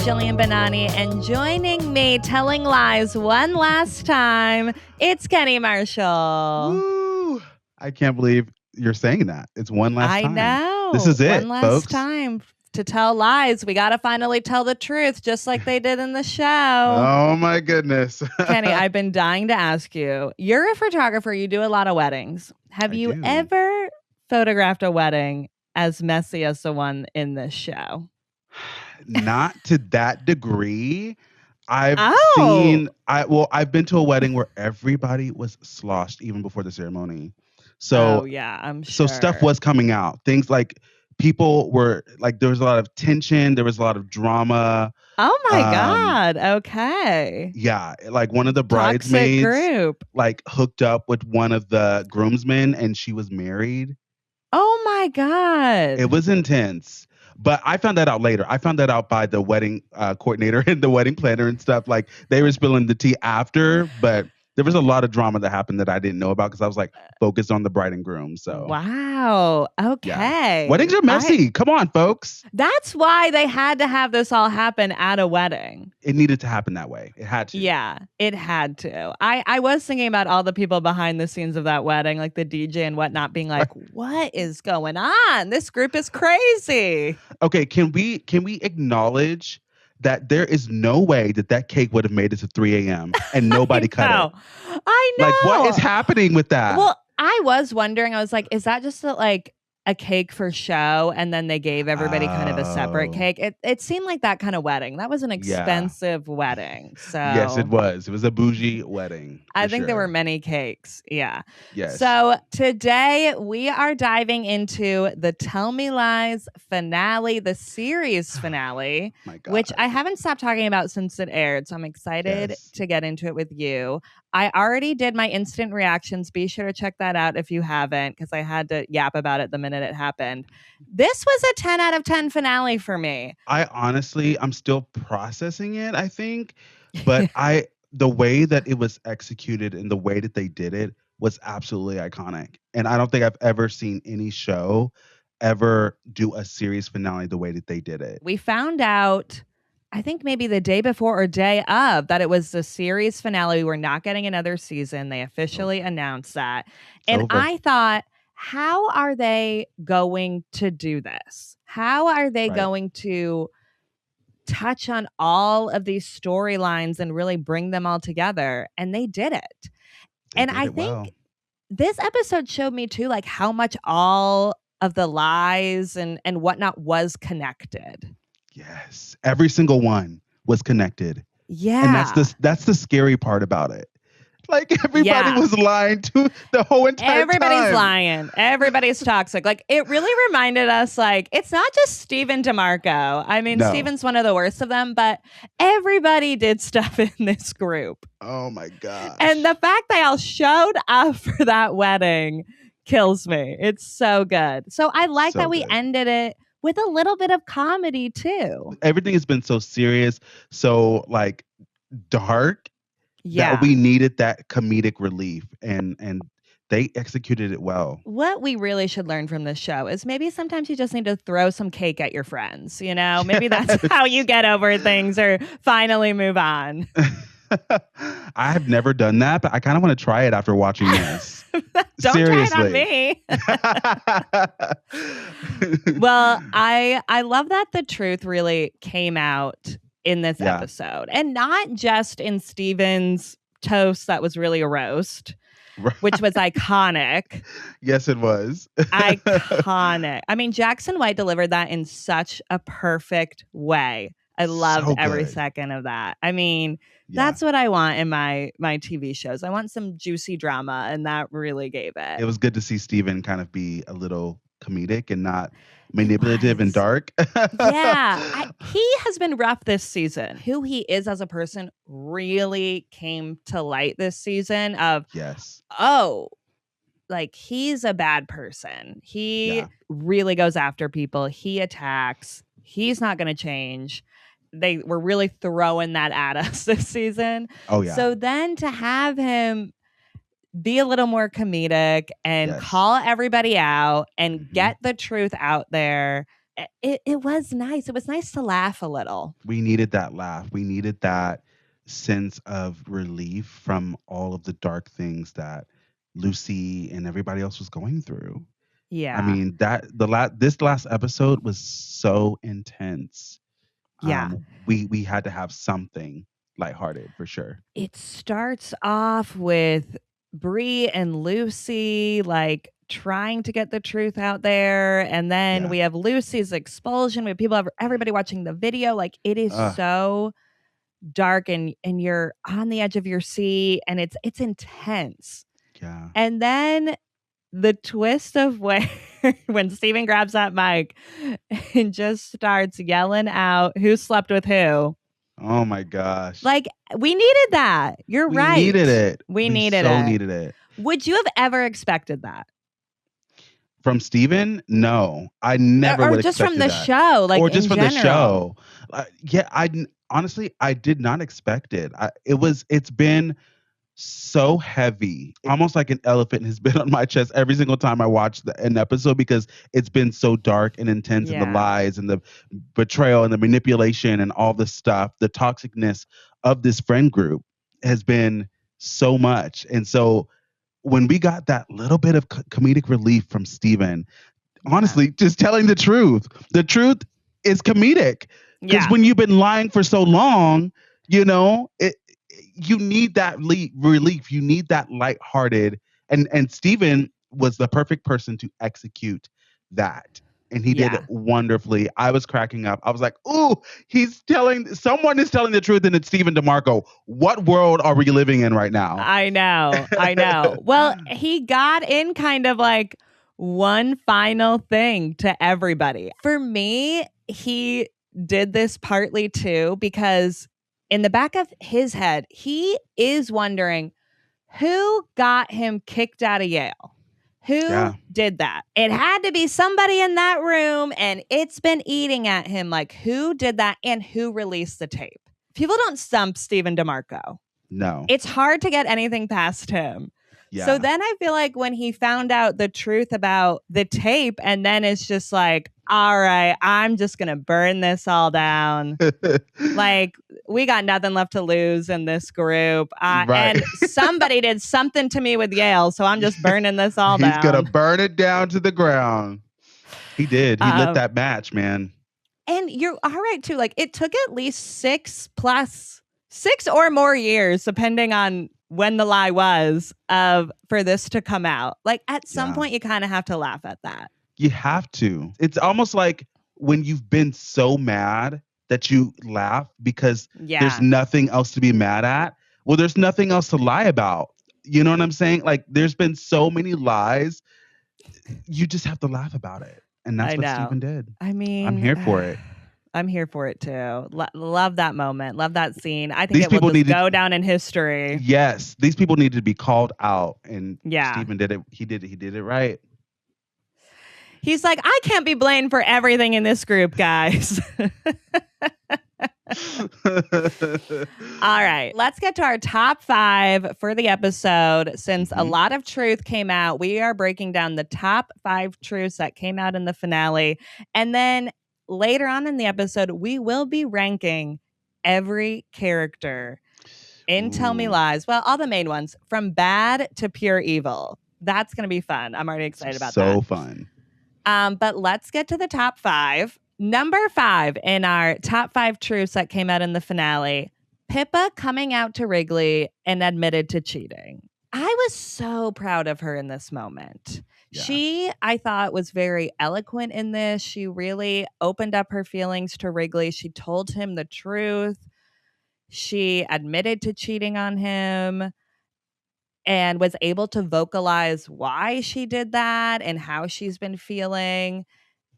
Jillian Benani, and joining me telling lies one last time, it's Kenny Marshall. Woo! I can't believe you're saying that. It's one last time. I know. This is it, one last folks. time to tell lies. We got to finally tell the truth, just like they did in the show. Oh, my goodness. Kenny, I've been dying to ask you. You're a photographer. You do a lot of weddings. Have you ever photographed a wedding as messy as the one in this show? Not to that degree. I've been to a wedding where everybody was sloshed even before the ceremony. So I'm sure. So stuff was coming out. Things like people were like, there was a lot of tension. There was a lot of drama. Oh my God. Okay. Yeah. Like one of the bridesmaids like hooked up with one of the groomsmen and she was married. Oh my God. It was intense. But I found that out later. I found that out by the wedding coordinator and the wedding planner and stuff. Like they were spilling the tea after, but there was a lot of drama that happened that I didn't know about because I was like focused on the bride and groom. So wow. Okay. Yeah. Weddings are messy. Come on, folks. That's why they had to have this all happen at a wedding. It needed to happen that way. It had to. Yeah, it had to. I was thinking about all the people behind the scenes of that wedding, like the DJ and whatnot, being like, what is going on? This group is crazy. Okay, can we acknowledge that there is no way that cake would have made it to 3 a.m. and nobody cut it? I know. Like, what is happening with that? Well, I was wondering, I was like, is that just a cake for show? And then they gave everybody kind of a separate cake. It seemed like that kind of wedding. That was an expensive wedding. So yes, it was. It was a bougie wedding. I think there were many cakes. Yeah. Yes. So today we are diving into the Tell Me Lies finale, the series finale, which I haven't stopped talking about since it aired. So I'm excited to get into it with you. I already did my instant reactions. Be sure to check that out if you haven't, because I had to yap about it the minute it happened. This was a 10 out of 10 finale for me. I'm still processing it, I think. But the way that it was executed and the way that they did it was absolutely iconic. And I don't think I've ever seen any show ever do a series finale the way that they did it. We found out, I think maybe the day before or day of, that it was the series finale. We were not getting another season. They officially announced that. And I thought, how are they going to do this? How are they going to touch on all of these storylines and really bring them all together? And they did it. I think this episode showed me too, like how much all of the lies and whatnot was connected. Yes. Every single one was connected. Yeah. And that's the scary part about it. Like everybody was lying to the whole entire Everybody's lying. Everybody's toxic. Like it really reminded us, like, it's not just Stephen DeMarco. I mean, Stephen's one of the worst of them, but everybody did stuff in this group. Oh my God. And the fact they all showed up for that wedding kills me. It's so good. So I like that we ended it with a little bit of comedy too. Everything has been so serious, so like dark. Yeah. That we needed that comedic relief, and they executed it well. What we really should learn from this show is maybe sometimes you just need to throw some cake at your friends. You know, maybe that's how you get over things or finally move on. I have never done that, but I kind of want to try it after watching this. Don't Seriously. try it on me. Well, I love that the truth really came out in this episode, and not just in Stephen's toast that was really a roast, which was iconic. Yes, it was. Iconic. I mean, Jackson White delivered that in such a perfect way. I loved every second of that. I mean, that's what I want in my TV shows. I want some juicy drama, and that really gave it. It was good to see Stephen kind of be a little comedic and not manipulative and dark. He has been rough this season. Who he is as a person really came to light this season of, like he's a bad person. He really goes after people. He attacks. He's not going to change. They were really throwing that at us this season. Oh, yeah. So then to have him be a little more comedic and call everybody out and get the truth out there it was nice. It was nice to laugh a little. We needed that laugh. We needed that sense of relief from all of the dark things that Lucy and everybody else was going through. I Yeah. mean, this last episode was so intense. Yeah. We had to have something lighthearted for sure. It starts off with Bree and Lucy like trying to get the truth out there, and then we have Lucy's expulsion. We have everybody watching the video. Like, it is so dark, and you're on the edge of your seat, and it's intense. Yeah. And then the twist of when Stephen grabs that mic and just starts yelling out who slept with who. Oh my gosh. Like, we needed that. You're right. We needed it. We needed it. Would you have ever expected that? From Stephen? No. I never would just expected from the that. show, like, or just from general. the show. Honestly, I did not expect it. It's been so heavy, almost like an elephant has been on my chest every single time I watch an episode, because it's been so dark and intense, and the lies and the betrayal and the manipulation and all the stuff, the toxicness of this friend group has been so much. And so when we got that little bit of comedic relief from Stephen, honestly, just telling the truth is comedic, because when you've been lying for so long, you need that relief. You need that lighthearted. And Stephen was the perfect person to execute that. And he did it wonderfully. I was cracking up. I was like, ooh, someone is telling the truth, and it's Stephen DeMarco. What world are we living in right now? I know. Well, he got in kind of like one final thing to everybody. For me, he did this partly too because in the back of his head, he is wondering who got him kicked out of Yale. Who did that? It had to be somebody in that room, and it's been eating at him. Like, who did that and who released the tape? People don't stump Stephen DeMarco. No. It's hard to get anything past him. Yeah. So then I feel like when he found out the truth about the tape, and then it's just like, all right, I'm just going to burn this all down. Like, we got nothing left to lose in this group. And somebody did something to me with Yale, so I'm just burning this all down. He's going to burn it down to the ground. He did. He lit that match, man. And you're all right, too. Like, it took at least 6 or more years, depending on when the lie was, for this to come out. Like, at some point, you kind of have to laugh at that. You have to. It's almost like when you've been so mad that you laugh because there's nothing else to be mad at. Well, there's nothing else to lie about. You know what I'm saying? Like, there's been so many lies. You just have to laugh about it. And that's what Stephen did. I mean, I'm here for it. I'm here for it too. Love that moment. Love that scene. I think it will just go down in history. Yes. These people needed to be called out. And Stephen did it. He did it right. He's like, I can't be blamed for everything in this group, guys. All right, let's get to our top 5 for the episode. Since a lot of truth came out, we are breaking down the top 5 truths that came out in the finale. And then later on in the episode, we will be ranking every character in Tell Me Lies. Well, all the main ones, from bad to pure evil. That's going to be fun. I'm already excited about that. So fun. But let's get to the top 5. Number 5 in our top 5 truths that came out in the finale, Pippa coming out to Wrigley and admitted to cheating. I was so proud of her in this moment. Yeah. She, I thought, was very eloquent in this. She really opened up her feelings to Wrigley. She told him the truth. She admitted to cheating on him and was able to vocalize why she did that and how she's been feeling.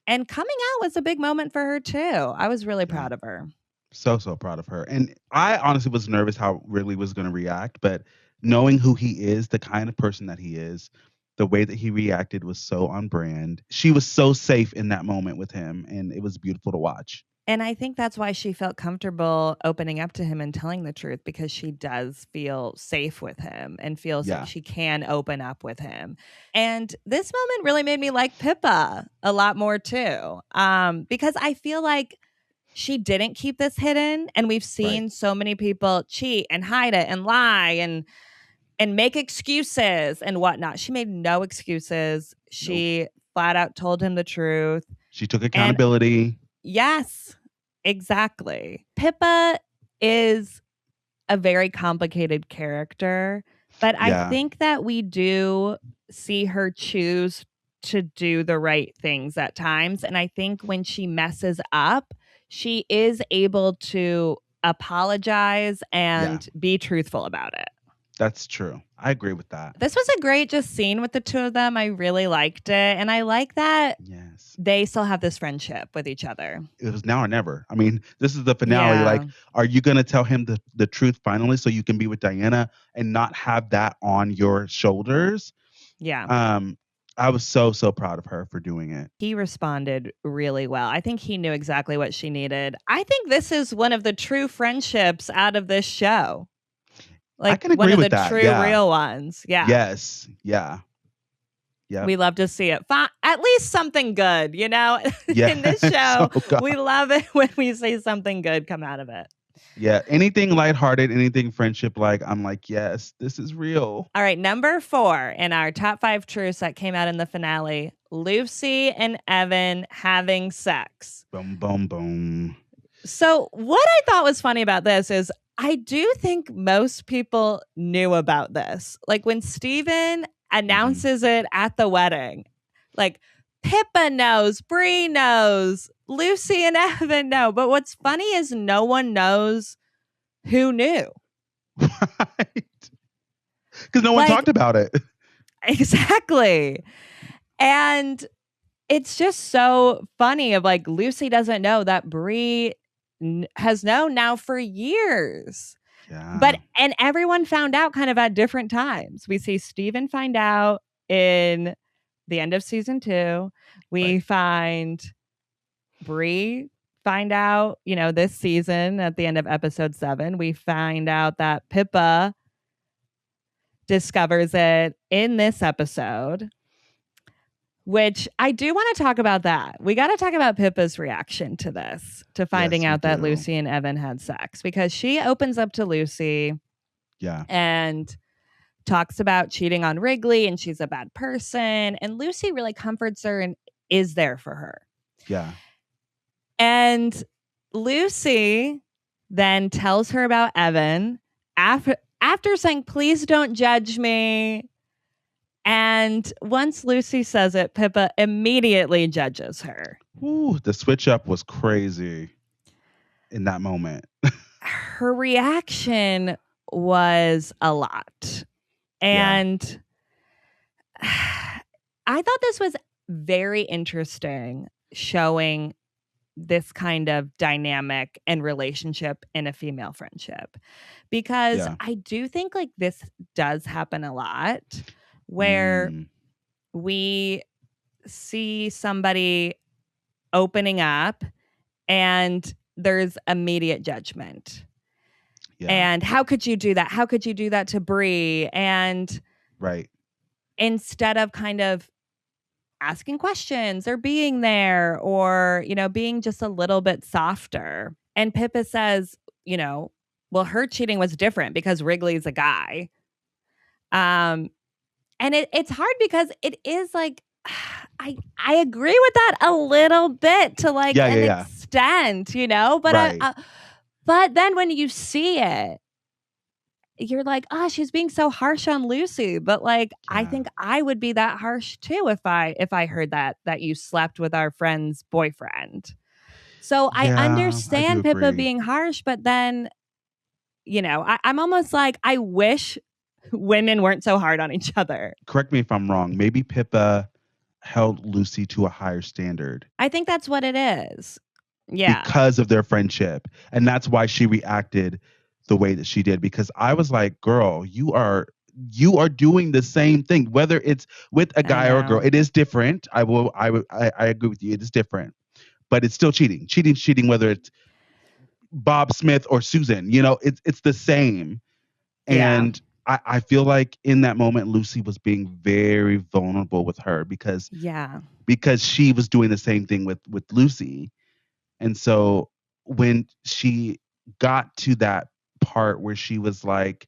And coming out was a big moment for her, too. I was really proud of her. So proud of her. And I honestly was nervous how Wrigley was going to react. But knowing who he is, the kind of person that he is, the way that he reacted was so on brand. She was so safe in that moment with him. And it was beautiful to watch. And I think that's why she felt comfortable opening up to him and telling the truth, because she does feel safe with him and feels like she can open up with him. And this moment really made me like Pippa a lot more too, because I feel like she didn't keep this hidden, and we've seen so many people cheat and hide it and lie and make excuses and whatnot. She made no excuses. She flat out told him the truth. She took accountability. Yes, exactly. Pippa is a very complicated character, but I think that we do see her choose to do the right things at times. And I think when she messes up, she is able to apologize and be truthful about it. That's true. I agree with that. This was a great just scene with the two of them. I really liked it. And I like that they still have this friendship with each other. It was now or never. I mean, this is the finale. Like, are you going to tell him the truth finally so you can be with Diana and not have that on your shoulders? Yeah. I was so proud of her for doing it. He responded really well. I think he knew exactly what she needed. I think this is one of the true friendships out of this show. Like, I can agree one of with the that. true real ones. Yeah. Yes. Yeah. Yeah. We love to see it. At least something good, you know? In this show, we love it when we see something good come out of it. Yeah. Anything lighthearted, anything friendship like, I'm like, yes, this is real. All right. Number 4 in our top 5 truths that came out in the finale: Lucy and Evan having sex. Boom, boom, boom. So what I thought was funny about this is I do think most people knew about this. Like when Stephen announces it at the wedding, like Pippa knows, Bree knows, Lucy and Evan know. But what's funny is no one knows who knew. Right. Because no one talked about it. Exactly. And it's just so funny of like Lucy doesn't know that Bree has known now for years. But everyone found out kind of at different times. We see Stephen find out in the end of season 2. We find Bree find out, this season at the end of episode 7. We find out that Pippa discovers it in this episode. Which I do want to talk about that. We got to talk about Pippa's reaction to this, to finding out that Lucy and Evan had sex, because she opens up to Lucy and talks about cheating on Wrigley and she's a bad person. And Lucy really comforts her and is there for her. Yeah. And Lucy then tells her about Evan after saying, please don't judge me. And once Lucy says it, Pippa immediately judges her. Ooh, the switch up was crazy in that moment. Her reaction was a lot. And I thought this was very interesting, showing this kind of dynamic and relationship in a female friendship. Because I do think like this does happen a lot, where we see somebody opening up and there's immediate judgment. And how could you do that? How could you do that to Bree? And instead of kind of asking questions or being there or, being just a little bit softer. And Pippa says, well, her cheating was different because Wrigley's a guy. And it's hard because it is like, I agree with that a little bit to like an extent, but but then when you see it, you're like, oh, she's being so harsh on Lucy. But like, I think I would be that harsh too if I heard that you slept with our friend's boyfriend. So I understand Pippa being harsh, but then, I'm almost like, I wish women weren't so hard on each other. Correct me if I'm wrong. Maybe Pippa held Lucy to a higher standard. I think that's what it is. Yeah. Because of their friendship. And that's why she reacted the way that she did. Because I was like, girl, you are doing the same thing, whether it's with a guy or a girl. It is different. I agree with you. It is different. but it's still cheating. Cheating's cheating, whether it's Bob Smith or Susan. It's the same. Yeah. And I feel like in that moment, Lucy was being very vulnerable with her because Yeah. she was doing the same thing with Lucy. And so when she got to that part where she was like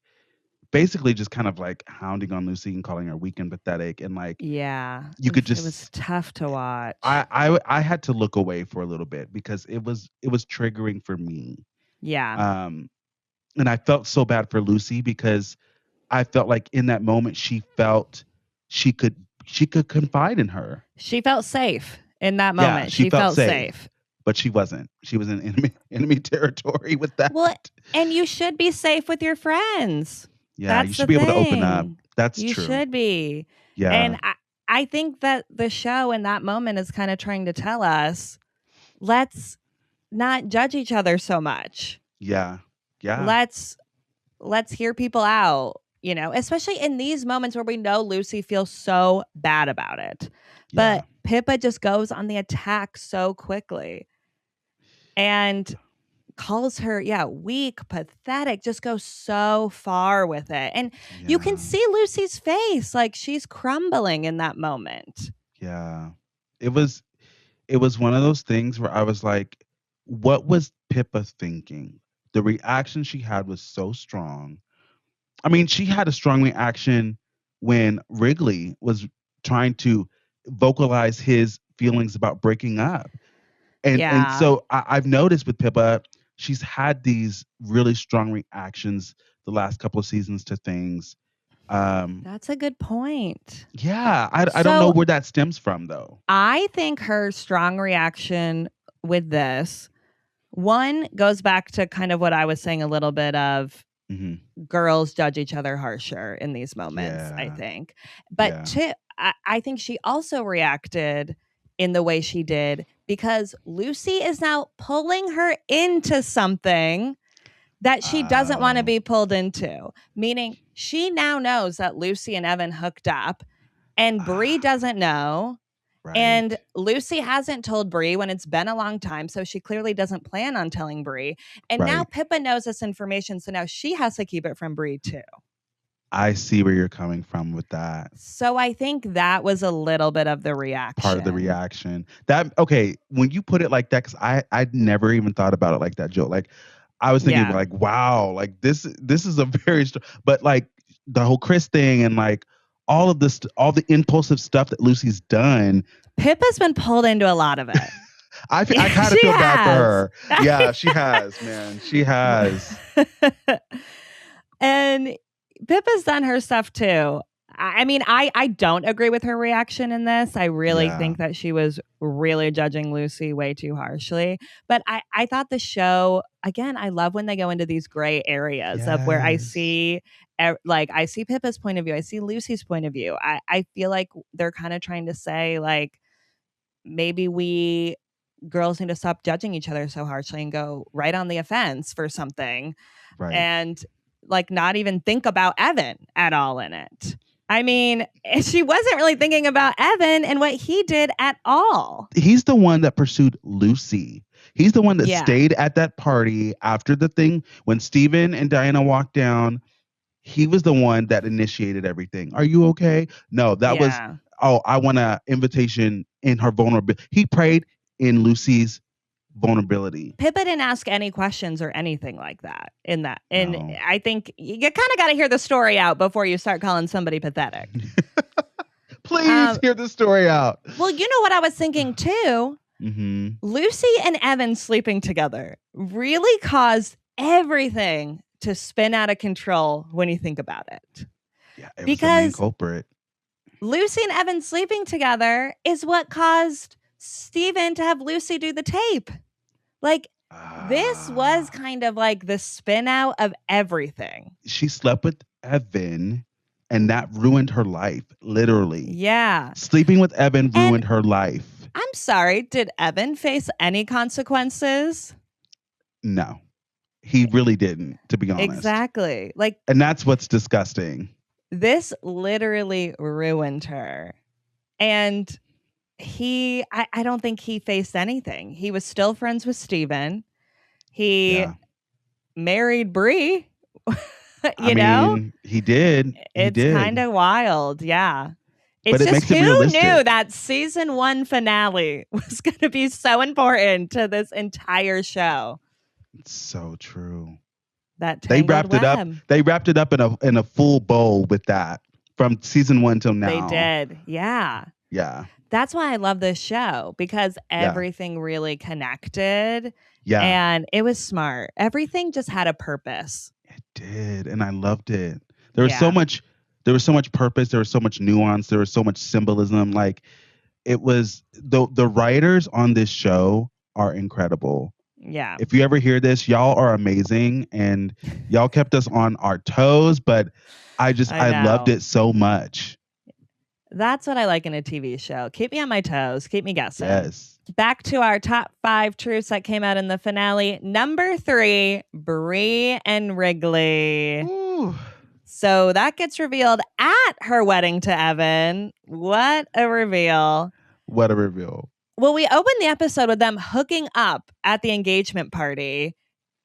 basically just kind of like hounding on Lucy and calling her weak and pathetic, and like Yeah. you could It was just tough to watch. I had to look away for a little bit because it was triggering for me. Yeah. And I felt so bad for Lucy because I felt like in that moment she felt she could confide in her. She felt safe in that Yeah, moment. she She felt felt safe. safe. But she wasn't. She was in enemy territory with that. Well, and you should be safe with your friends. Yeah, you That's should the be able to open up. thing. That's You true. should be. Yeah. And I think that the show in that moment is kind of trying to tell us, let's not judge each other so much. Yeah. Yeah. Let's hear people out, especially in these moments where we know Lucy feels so bad about it. Yeah. But Pippa just goes on the attack so quickly and calls her, weak, pathetic, just goes so far with it. And you can see Lucy's face, like she's crumbling in that moment. Yeah. It was one of those things where I was like, what was Pippa thinking? The reaction she had was so strong. I mean, she had a strong reaction when Wrigley was trying to vocalize his feelings about breaking up. And so I've noticed with Pippa, she's had these really strong reactions the last couple of seasons to things. That's a good point. Yeah, I don't know where that stems from, though. I think her strong reaction with this, one, goes back to kind of what I was saying a little bit of girls judge each other harsher in these moments, I think. But two, I think she also reacted in the way she did because Lucy is now pulling her into something that she doesn't want to be pulled into. Meaning she now knows that Lucy and Evan hooked up and Bree doesn't know. Right. And Lucy hasn't told Bree when it's been a long time, so she clearly doesn't plan on telling Bree. And now Pippa knows this information, so now she has to keep it from Bree too. I see where you're coming from with that. So I think that was a little bit of the reaction. Part of the reaction. Okay, when you put it like that, because I'd never even thought about it like that, Joe. Like, I was thinking like, wow, like this is a very, but like the whole Chris thing and like all of this, all the impulsive stuff that Lucy's done. Pippa's been pulled into a lot of it. I kind of feel bad for her. Yeah, she has, man. She has. And Pippa's done her stuff too. I mean, I don't agree with her reaction in this. I really think that she was really judging Lucy way too harshly. But I thought the show, again, I love when they go into these gray areas of where I see, I see Pippa's point of view. I see Lucy's point of view. I feel like they're kind of trying to say, like, maybe we girls need to stop judging each other so harshly and go right on the offense for something. Right. And like not even think about Evan at all in it. I mean, she wasn't really thinking about Evan and what he did at all. He's the one that pursued Lucy. He's the one that stayed at that party after the thing when Stephen and Diana walked down. He was the one that initiated everything. Are you okay? No, that was, I want an invitation in her vulnerability. He prayed in Lucy's vulnerability. Pippa didn't ask any questions or anything like that in that. And I think you kind of got to hear the story out before you start calling somebody pathetic. Please hear the story out. Well, you know what I was thinking too? Mm-hmm. Lucy and Evan sleeping together really caused everything to spin out of control when you think about it. Yeah, it was the main culprit. Lucy and Evan sleeping together is what caused Stephen to have Lucy do the tape. Like, this was kind of like the spin out of everything. She slept with Evan, and that ruined her life, literally. Yeah. Sleeping with Evan ruined her life. I'm sorry, did Evan face any consequences? No. He really didn't, to be honest. Exactly. And that's what's disgusting. This literally ruined her. And I don't think he faced anything. He was still friends with Stephen. He married Bree. I mean, he did. It's kind of wild. Yeah. It's but it just makes it who realistic. knew that season 1 finale was going to be so important to this entire show. It's so true. That they wrapped web. it up. They wrapped it up in a full bowl with that from season 1 till now. They did. Yeah. Yeah. That's why I love this show, because everything really connected. Yeah. And it was smart. Everything just had a purpose. It did. And I loved it. There was so much purpose. There was so much nuance. There was so much symbolism. Like, it was the writers on this show are incredible. Yeah. If you ever hear this, y'all are amazing, and y'all kept us on our toes, but I loved it so much. That's what I like in a TV show. Keep me on my toes. Keep me guessing. Yes. Back to our top 5 truths that came out in the finale. Number 3, Bree and Wrigley. Ooh. So that gets revealed at her wedding to Evan. What a reveal. What a reveal. Well, we opened the episode with them hooking up at the engagement party,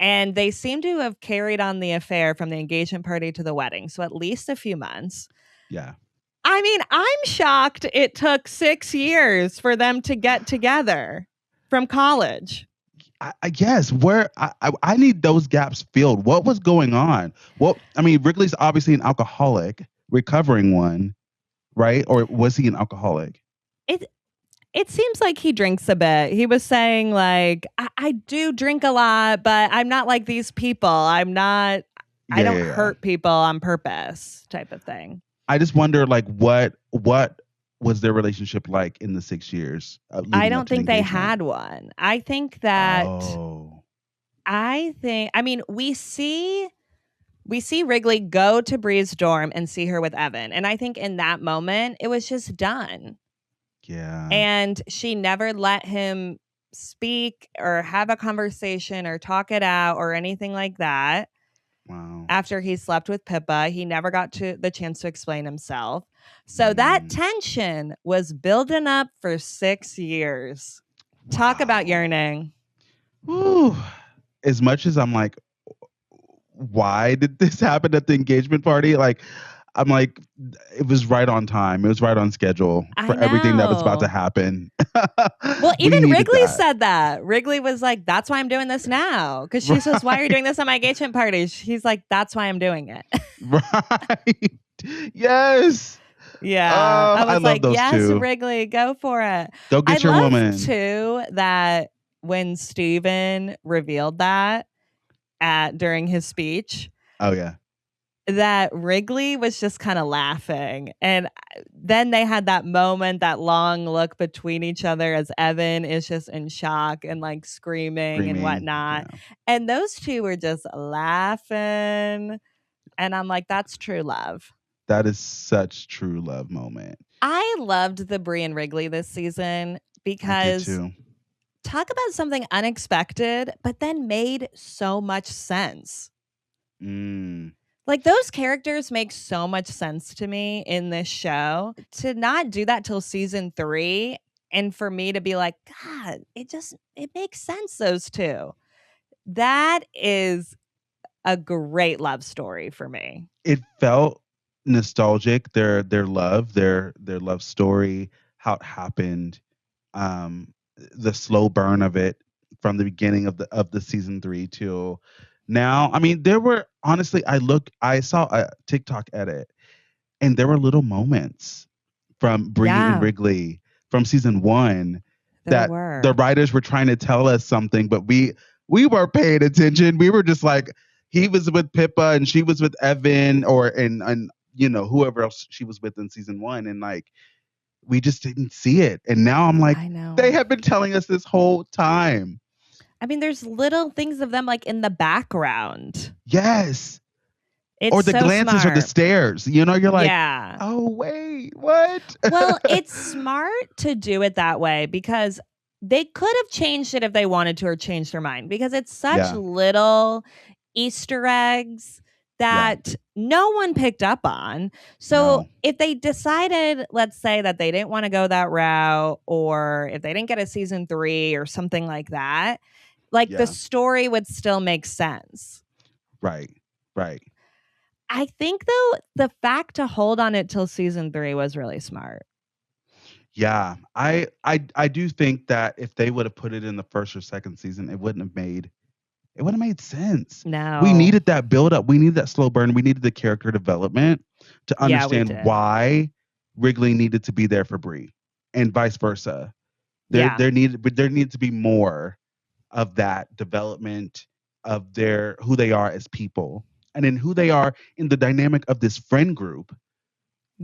and they seem to have carried on the affair from the engagement party to the wedding. So at least a few months. Yeah. I mean, I'm shocked it took 6 years for them to get together from college. I guess I need those gaps filled. What was going on? Well, I mean, Wrigley's obviously an alcoholic, recovering one, right? Or was he an alcoholic? It seems like he drinks a bit. He was saying, like, I do drink a lot, but I'm not like these people. I don't hurt people on purpose, type of thing. I just wonder, like, what was their relationship like in the 6 years? I don't think they had one. I think that we see Wrigley go to Bree's dorm and see her with Evan. And I think in that moment, it was just done. Yeah. And she never let him speak or have a conversation or talk it out or anything like that. Wow. After he slept with Pippa, he never got the chance to explain himself. So that tension was building up for 6 years. Wow. Talk about yearning. Whew. As much as I'm like, why did this happen at the engagement party? Like, I'm like, it was right on time. It was right on schedule for everything that was about to happen. Well, even Wrigley said that. Wrigley was like, that's why I'm doing this now. Because she says, why are you doing this at my engagement party? He's like, that's why I'm doing it. Right. Yes. Yeah. I was like, yes, two. Wrigley, go for it. Go get your woman. Too, that when Stephen revealed that during his speech. Oh, yeah. That Wrigley was just kind of laughing. And then they had that moment, that long look between each other as Evan is just in shock and like screaming and whatnot. Yeah. And those two were just laughing. And I'm like, that's true love. That is such true love moment. I loved the Bree and Wrigley this season because talk about something unexpected, but then made so much sense. Like, those characters make so much sense to me in this show. To not do that till season 3, and for me to be like, God, it makes sense, those two. That is a great love story for me. It felt nostalgic, their love story, how it happened, the slow burn of it from the beginning of the season 3 till now. I mean, there were, honestly, I saw a TikTok edit, and there were little moments from Bree and Wrigley from season 1 that the writers were trying to tell us something, but we weren't paying attention. We were just like, he was with Pippa and she was with Evan, and you know, whoever else she was with in season 1, and like, we just didn't see it. And now I'm like, they have been telling us this whole time. I mean, there's little things of them like in the background. Yes. Or the glances smart. Or the stares. You know, you're like, oh, wait, what? Well, it's smart to do it that way because they could have changed it if they wanted to or changed their mind, because it's such little Easter eggs that no one picked up on. So if they decided, let's say that they didn't want to go that route, or if they didn't get a season 3 or something like that, like the story would still make sense. Right. I think though, the fact to hold on it till season 3 was really smart. Yeah. I do think that if they would have put it in the first or second season, it wouldn't have made sense. No. We needed that build up. We needed that slow burn. We needed the character development to understand why Wrigley needed to be there for Bree and vice versa. There needed to be more of that development of who they are as people, and then who they are in the dynamic of this friend group.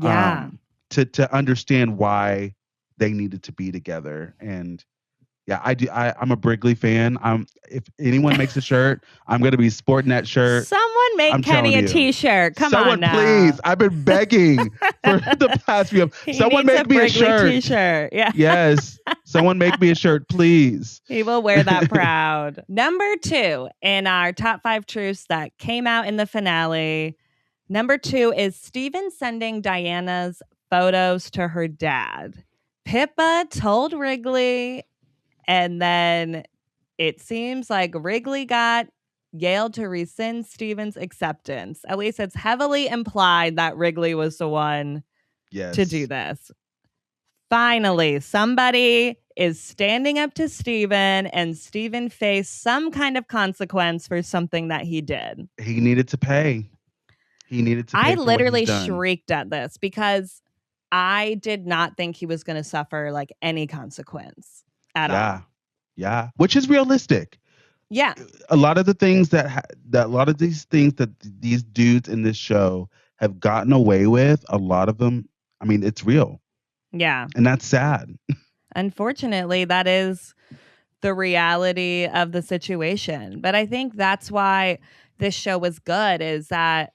To understand why they needed to be together. And yeah, I'm a Wrigley fan. If anyone makes a shirt, I'm going to be sporting that shirt. Someone make Kenny a t-shirt. Come on now. Someone please. I've been begging for the past few. Someone make me a shirt. T-shirt. Yeah. Yes. Someone make me a shirt, please. He will wear that proud. Number 2 in our top 5 truths that came out in the finale. Number 2 is Stephen sending Diana's photos to her dad. Pippa told Wrigley, and then it seems like Wrigley got Yale to rescind Stephen's acceptance. At least it's heavily implied that Wrigley was the one to do this. Finally, somebody is standing up to Stephen, and Stephen faced some kind of consequence for something that he did. He needed to pay. I literally shrieked at this because I did not think he was going to suffer like any consequence at all. Yeah. Which is realistic. Yeah. A lot of the things that these dudes in this show have gotten away with, a lot of them, I mean, it's real. Yeah. And that's sad. Unfortunately, that is the reality of the situation. But I think that's why this show was good, is that,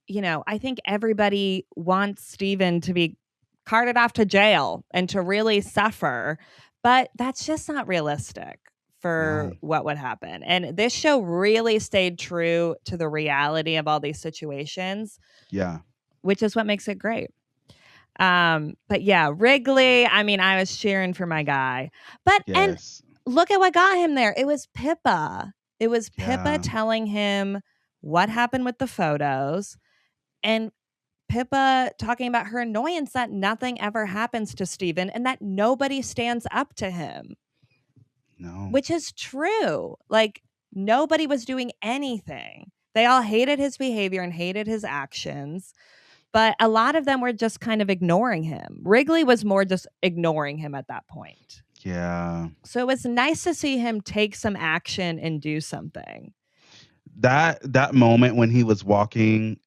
you know, I think everybody wants Stephen to be carted off to jail and to really suffer, but that's just not realistic for what would happen. And this show really stayed true to the reality of all these situations. Yeah. Which is what makes it great. But yeah, Wrigley, I mean, I was cheering for my guy. But and look at what got him there. It was Pippa. It was Pippa telling him what happened with the photos, and Pippa talking about her annoyance that nothing ever happens to Stephen and that nobody stands up to him. No. Which is true. Like, nobody was doing anything. They all hated his behavior and hated his actions. But a lot of them were just kind of ignoring him. Wrigley was more just ignoring him at that point. Yeah. So it was nice to see him take some action and do something. That moment when he was walking,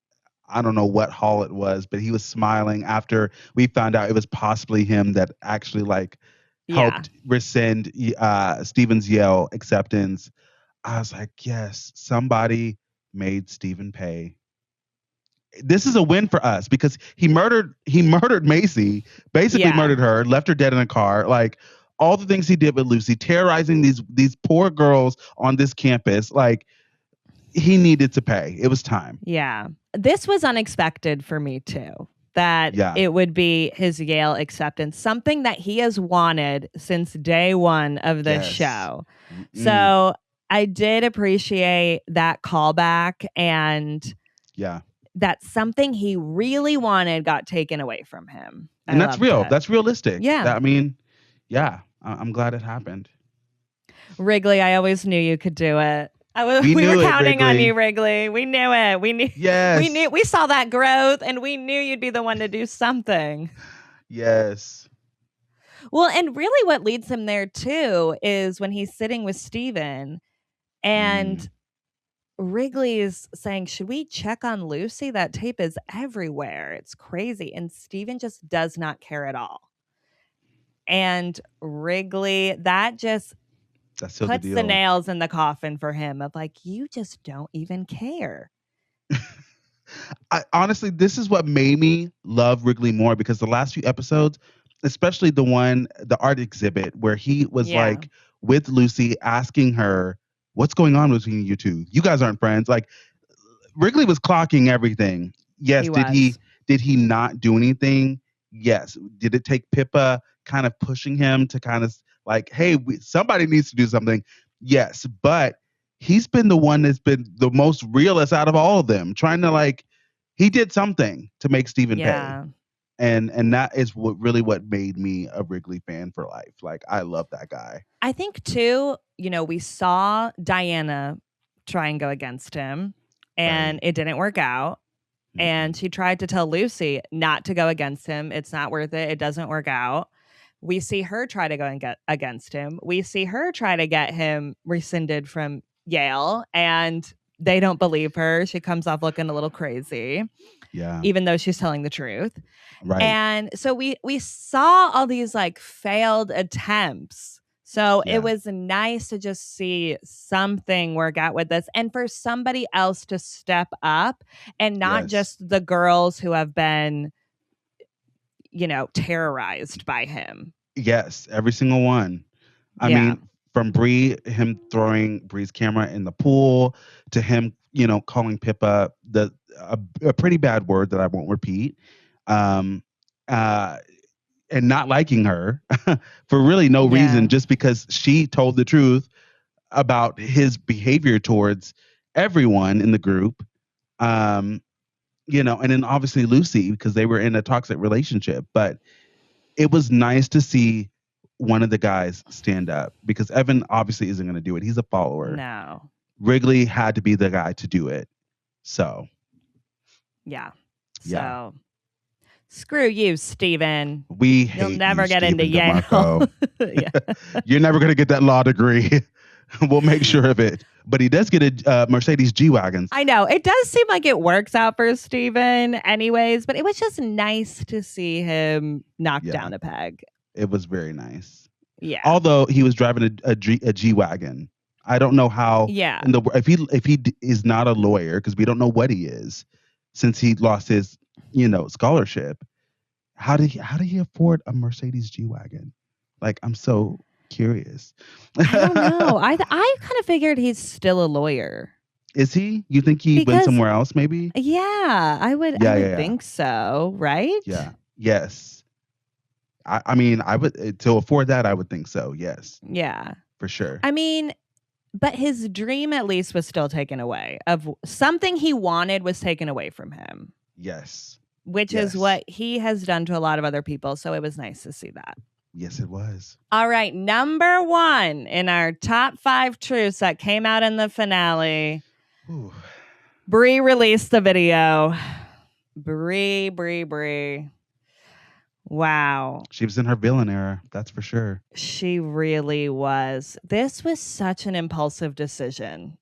I don't know what hall it was, but he was smiling after we found out it was possibly him that actually like helped rescind Stephen's Yale acceptance. I was like, yes, somebody made Stephen pay. This is a win for us because he murdered Macy, basically murdered her, left her dead in a car. Like all the things he did with Lucy, terrorizing these poor girls on this campus. Like he needed to pay. It was time. Yeah. This was unexpected for me too. That it would be his Yale acceptance, something that he has wanted since day one of this show. So I did appreciate that callback, and that something he really wanted got taken away from him. And that's real. That's realistic. Yeah. I mean, I'm glad it happened. Wrigley, I always knew you could do it. We were counting on you, Wrigley. We knew it. We knew. Yes. We saw that growth, and we knew you'd be the one to do something. Yes. Well, and really what leads him there, too, is when he's sitting with Stephen, and Wrigley is saying, should we check on Lucy? That tape is everywhere. It's crazy. And Stephen just does not care at all. And Wrigley, that just puts the nails in the coffin for him of like, you just don't even care. Honestly, this is what made me love Wrigley more, because the last few episodes, especially the art exhibit where he was like with Lucy asking her, what's going on between you two? You guys aren't friends. Like Wrigley was clocking everything. Yes. He Did was. he not do anything? Yes. Did it take Pippa kind of pushing him to kind of like, hey, somebody needs to do something? Yes. But he's been the one that's been the most realist out of all of them, trying to like, he did something to make Stephen pay. And that is what made me a Wrigley fan for life. Like, I love that guy. I think too, we saw Diana try and go against him, and it didn't work out. And she tried to tell Lucy not to go against him. It's not worth it. It doesn't work out. We see her try to go and get against him. We see her try to get him rescinded from Yale, and they don't believe her. She comes off looking a little crazy. Yeah. Even though she's telling the truth. Right. And so we saw all these like failed attempts. So it was nice to just see something work out with this, and for somebody else to step up, and not just the girls who have been, terrorized by him. Yes, every single one. I mean, from Bree, him throwing Bree's camera in the pool, to him, calling Pippa a pretty bad word that I won't repeat, and not liking her for really no reason, just because she told the truth about his behavior towards everyone in the group. And then obviously Lucy, because they were in a toxic relationship. But it was nice to see one of the guys stand up, because Evan obviously isn't going to do it. He's a follower. No. Wrigley had to be the guy to do it. So. Yeah. So. Screw you, Stephen. You'll never get into Yale. You're never going to get that law degree. We'll make sure of it. But he does get a Mercedes G-Wagon. I know. It does seem like it works out for Stephen anyways, but it was just nice to see him knock down a peg. It was very nice. Yeah. Although he was driving a G-Wagon. I don't know how. Yeah. If he is not a lawyer, because we don't know what he is, since he lost his scholarship. How did he afford a Mercedes G-Wagon? Like, I'm so curious. I don't know. I kind of figured he's still a lawyer. Is he? You think he went somewhere else, maybe? Yeah, I would think so, right? Yeah. Yes. I mean, I would, to afford that, I would think so. Yes. Yeah. For sure. I mean, but his dream at least was still taken away. Of something he wanted was taken away from him. Yes. Which is what he has done to a lot of other people. So it was nice to see that. Yes, it was. All right. Number 1 in our top 5 truths that came out in the finale. Ooh. Bree released the video. Bree. Wow. She was in her villain era. That's for sure. She really was. This was such an impulsive decision.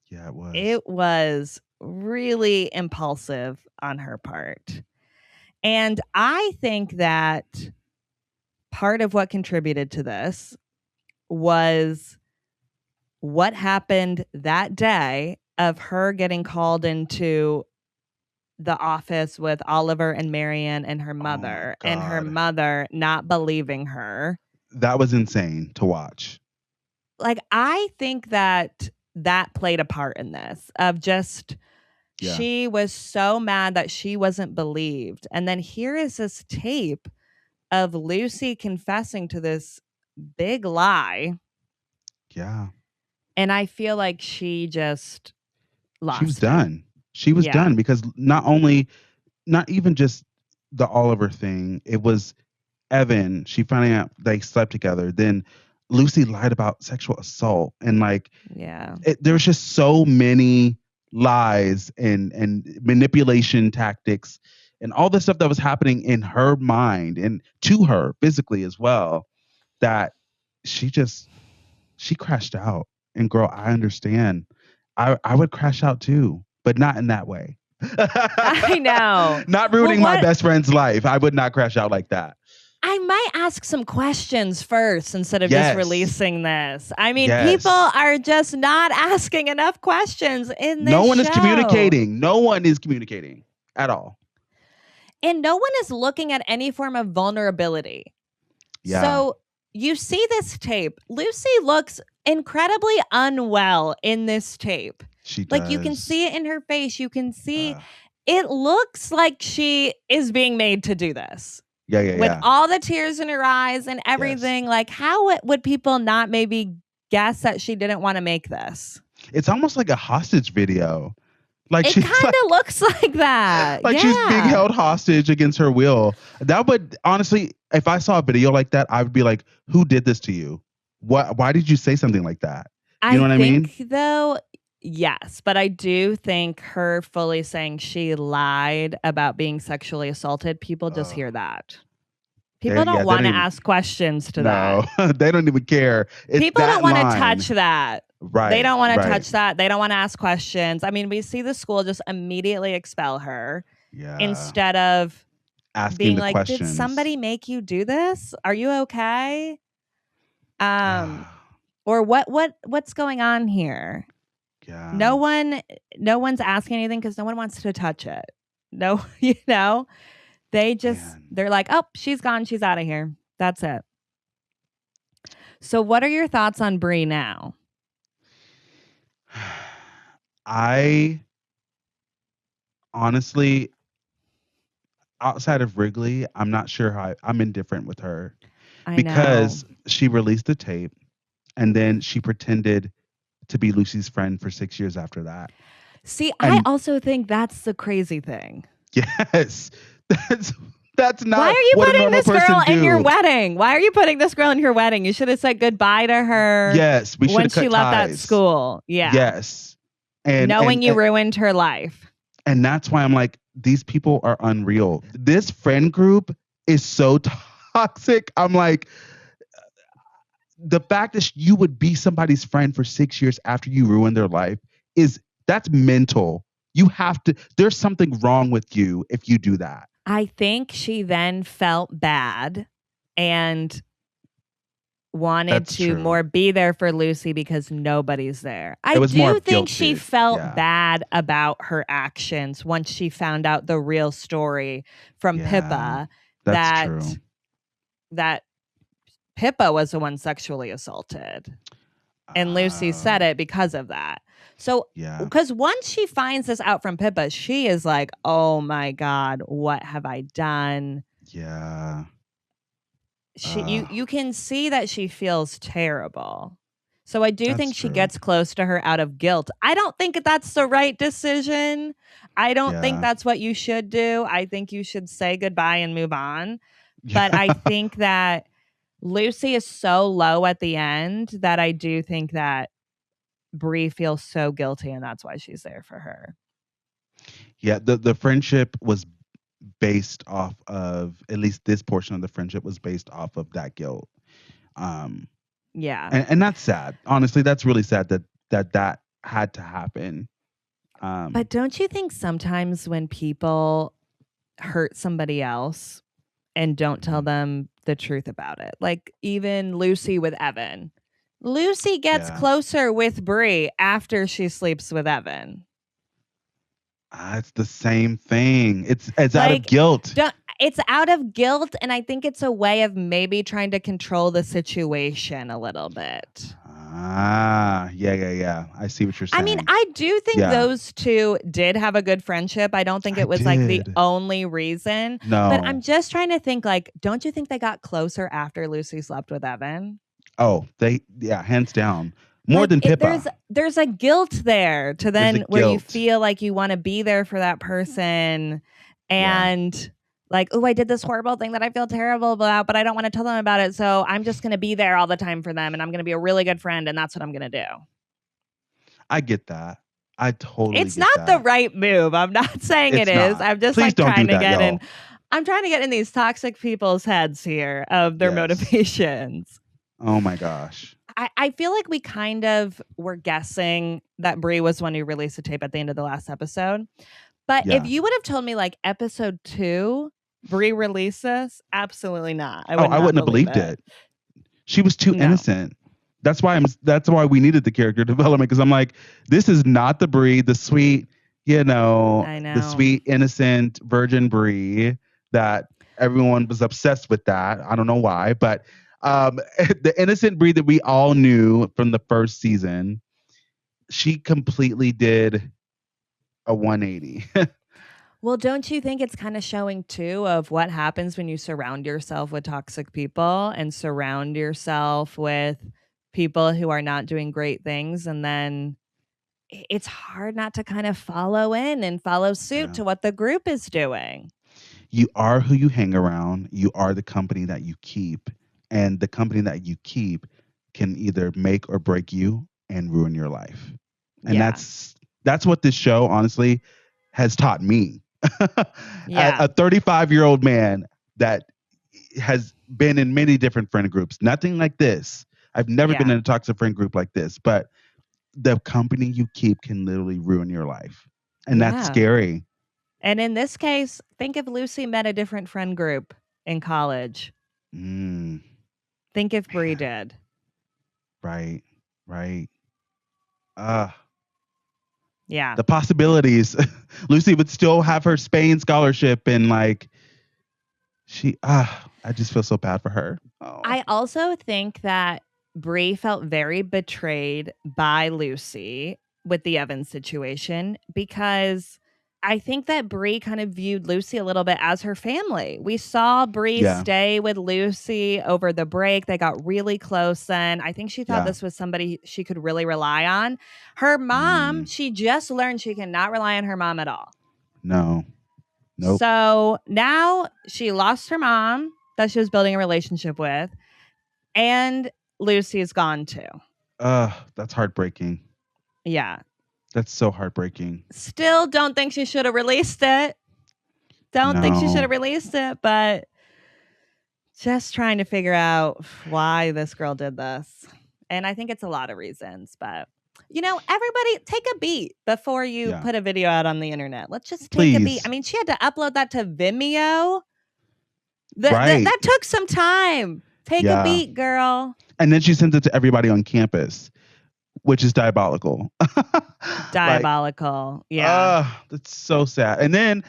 Yeah, it was. It was really impulsive on her part. And I think that part of what contributed to this was what happened that day of her getting called into the office with Oliver and Marianne and her mother, and her mother not believing her. That was insane to watch. Like, I think that played a part in this, of just, she was so mad that she wasn't believed. And then here is this tape of Lucy confessing to this big lie. Yeah. And I feel like she just lost. She was done. She was done, because not even just the Oliver thing, it was Evan. She finding out they slept together. Then Lucy lied about sexual assault, and there was just so many lies and manipulation tactics and all this stuff that was happening in her mind and to her physically as well, that she crashed out. And girl, I understand. I would crash out too, but not in that way. I know. Not ruining my best friend's life. I would not crash out like that. I might ask some questions first instead of just releasing this. I mean, people are just not asking enough questions in this show. No one is communicating. No one is communicating at all. And no one is looking at any form of vulnerability. Yeah. So you see this tape. Lucy looks incredibly unwell in this tape. She Like, you can does. see it in her face. You can see it looks like she is being made to do this. With all the tears in her eyes and everything. Yes. Like, how would people not maybe guess that she didn't want to make this? It's almost like a hostage video. Like, it she's kind of looks like that. like she's being held hostage against her will. That would, honestly, if I saw a video like that, I would be like, who did this to you? Why did you say something like that? You know what I mean? Though, yes, but I do think her fully saying she lied about being sexually assaulted, people just hear that. People don't want to ask questions to that. No, they don't even care. People don't want to touch that. Right. They don't want to touch that. They don't want to ask questions. I mean, we see the school just immediately expel her instead of asking being the like, questions. did somebody make you do this? Are you okay? Or what's going on here? Yeah. No one's asking anything because no one wants to touch it. No, they're like, oh, she's gone. She's out of here. That's it. So what are your thoughts on Bree now? I honestly, outside of Wrigley, I'm not sure how I'm indifferent with her. Because she released the tape and then she pretended to be Lucy's friend for 6 years after that. See, I also think that's the crazy thing. Yes. That's not. Why are you putting this girl in your wedding? Why are you putting this girl in your wedding? You should have said goodbye to her. Yes, we should when she left that school. Yeah. Yes. And knowing you ruined her life. And that's why I'm like, these people are unreal. This friend group is so toxic. I'm like, the fact that you would be somebody's friend for 6 years after you ruin their life that's mental. You have to, there's something wrong with you if you do that. I think she then felt bad and wanted to more be there for Lucy because nobody's there. I do think she felt bad about her actions once she found out the real story from Pippa. That Pippa was the one sexually assaulted. And Lucy said it because of that. So, because once she finds this out from Pippa, she is like, oh my God, what have I done? Yeah. You can see that she feels terrible. So I do think she gets close to her out of guilt. I don't think that's the right decision. I don't think that's what you should do. I think you should say goodbye and move on. But I think that Lucy is so low at the end that I do think that Bree feels so guilty and that's why she's there for her. Yeah, the friendship was based off of, at least this portion of the friendship was based off of that guilt. Yeah. And that's sad. Honestly, that's really sad that had to happen. But don't you think sometimes when people hurt somebody else and don't tell them the truth about it, like even Lucy with Evan, Lucy gets closer with Bree after she sleeps with Evan. It's the same thing. It's out of guilt. It's out of guilt, and I think it's a way of maybe trying to control the situation a little bit. Yeah. I see what you're saying. I mean, I do think those two did have a good friendship. I don't think it was like the only reason. No. But I'm just trying to think, like, don't you think they got closer after Lucy slept with Evan? Oh, hands down. More than Pippa. There's a guilt there to then where you feel like you want to be there for that person and like, oh, I did this horrible thing that I feel terrible about, but I don't want to tell them about it. So I'm just going to be there all the time for them and I'm going to be a really good friend and that's what I'm going to do. I get that. I totally It's not the right move. I'm not saying it is. I'm just trying to get in. I'm trying to get in these toxic people's heads here of their motivations. Oh my gosh. I feel like we kind of were guessing that Bree was one who released a tape at the end of the last episode. But if you would have told me like episode 2, Bree released this, absolutely not. I wouldn't have believed it. She was too innocent. That's why we needed the character development, because I'm like, this is not the Bree, the sweet, the sweet, innocent virgin Bree that everyone was obsessed with that. I don't know why, but the innocent Bree that we all knew from the first season she completely did a 180. Well, don't you think it's kind of showing too of what happens when you surround yourself with toxic people and surround yourself with people who are not doing great things, and then it's hard not to kind of follow in and follow suit to what the group is doing. You are who you hang around. You are the company that you keep, and the company that you keep can either make or break you and ruin your life. And that's what this show honestly has taught me. A 35-year-old man that has been in many different friend groups. Nothing like this. I've never been in a toxic friend group like this, but the company you keep can literally ruin your life. And that's scary. And in this case, think if Lucy met a different friend group in college. Think if Bree did. Right. Yeah. The possibilities. Lucy would still have her Spain scholarship, and like I just feel so bad for her. Oh. I also think that Bree felt very betrayed by Lucy with the Evans situation, because I think that Bree kind of viewed Lucy a little bit as her family. We saw Bree stay with Lucy over the break. They got really close then. I think she thought this was somebody she could really rely on. Her mom, she just learned she cannot rely on her mom at all. No. Nope. So now she lost her mom that she was building a relationship with, and Lucy is gone too. That's heartbreaking. Yeah. That's so heartbreaking. Still don't think she should have released it. Think she should have released it, but just trying to figure out why this girl did this. And I think it's a lot of reasons, but everybody take a beat before you put a video out on the internet. Let's just take a beat. I mean, she had to upload that to Vimeo. That took some time. Take a beat, girl. And then she sent it to everybody on campus, which is diabolical. Diabolical. That's so sad. And then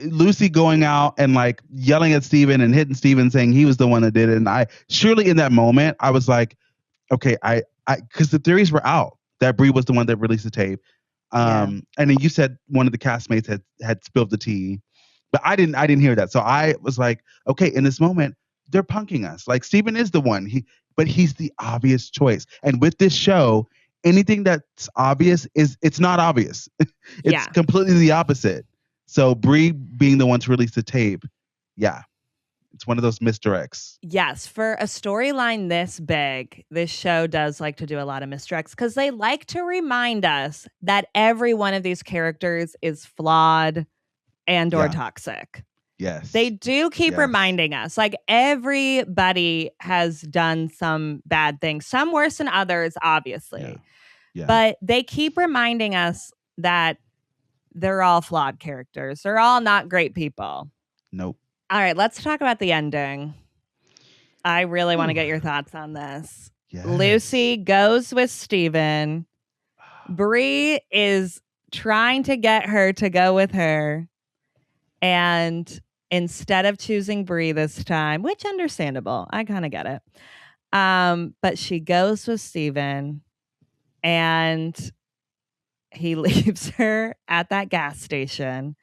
Lucy going out and like yelling at Stephen and hitting Stephen, saying he was the one that did it. And I surely in that moment, I was like, okay, I because the theories were out that Bree was the one that released the tape. And then you said one of the castmates had spilled the tea, but I didn't hear that. So I was like, okay, in this moment, they're punking us. Like Stephen is the one, but he's the obvious choice. And with this show, anything that's obvious it's not obvious. It's completely the opposite. So Bree being the one to release the tape, it's one of those misdirects. Yes, for a storyline this big, this show does like to do a lot of misdirects because they like to remind us that every one of these characters is flawed and or toxic. Yes. They do keep reminding us, like everybody has done some bad things, some worse than others, obviously. Yeah. But they keep reminding us that they're all flawed characters. They're all not great people. Nope. All right, let's talk about the ending. I really want to get your thoughts on this. Yes. Lucy goes with Stephen. Bree is trying to get her to go with her. And instead of choosing Bree this time, which understandable, I kind of get it. But she goes with Stephen, and he leaves her at that gas station.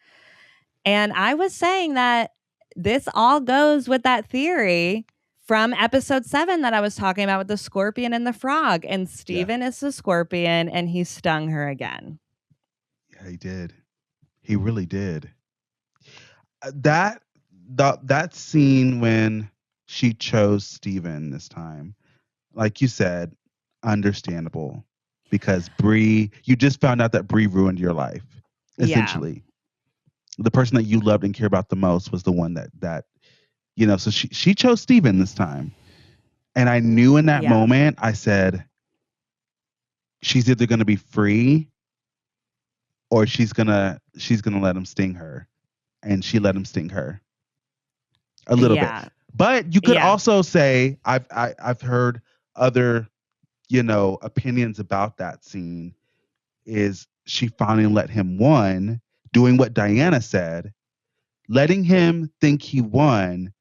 And I was saying that this all goes with that theory from episode 7 that I was talking about with the scorpion and the frog. And Stephen is the scorpion, and he stung her again. Yeah, he did. He really did. That scene when she chose Stephen this time, like you said, understandable, because Bree, you just found out that Bree ruined your life. Essentially, the person that you loved and cared about the most was the one that so she chose Stephen this time, and I knew in that moment, I said, she's either going to be free or she's gonna let him sting her. And she let him sting her a little bit. But you could also say, I've heard other, opinions about that scene, is she finally let him win, doing what Diana said, letting him think he won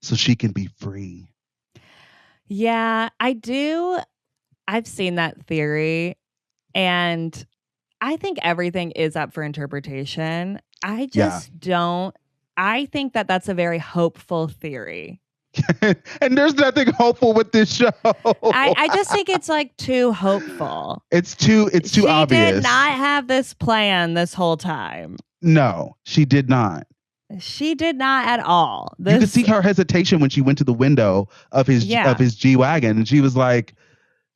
so she can be free. Yeah, I do. I've seen that theory. And I think everything is up for interpretation. I just don't. I think that that's a very hopeful theory. And there's nothing hopeful with this show. I just think it's like too hopeful. It's too obvious. She did not have this plan this whole time. No, she did not. She did not at all. You could see her hesitation when she went to the window of his G-Wagon, and she was like,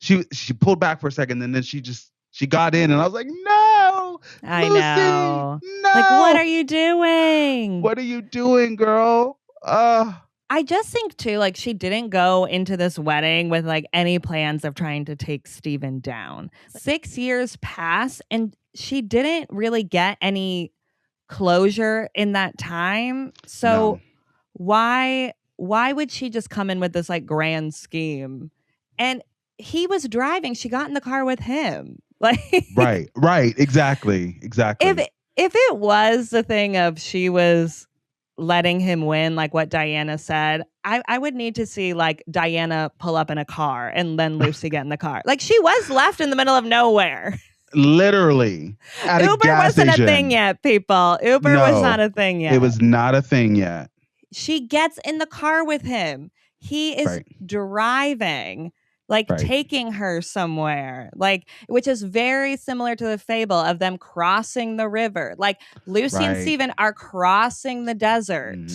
she pulled back for a second, and then she got in, and I was like, no, I Lucy, know. no. Like, what are you doing? What are you doing, girl? I just think too, like, she didn't go into this wedding with like any plans of trying to take Stephen down. 6 years passed and she didn't really get any closure in that time. So why would she just come in with this like grand scheme? And he was driving. She got in the car with him. Like right. Exactly. If it was the thing of she was letting him win, like what Diana said, I would need to see like Diana pull up in a car and then Lucy get in the car. Like she was left in the middle of nowhere. Literally. At Uber a gas wasn't station. a thing yet, people. Uber was not a thing yet. It was not a thing yet. She gets in the car with him. He is driving, like taking her somewhere, like, which is very similar to the fable of them crossing the river. Like Lucy and Stephen are crossing the desert.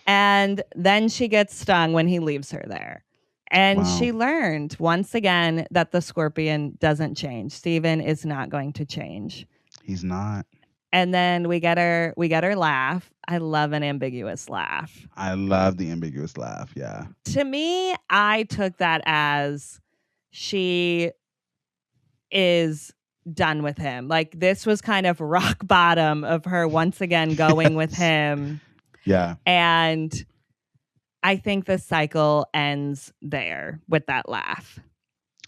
And then she gets stung when he leaves her there. And she learned once again that the scorpion doesn't change. Stephen is not going to change. He's not. And then we get her laugh. I love an ambiguous laugh. I love the ambiguous laugh. Yeah. To me, I took that as she is done with him. Like this was kind of rock bottom of her once again going with him. Yeah. And I think the cycle ends there with that laugh.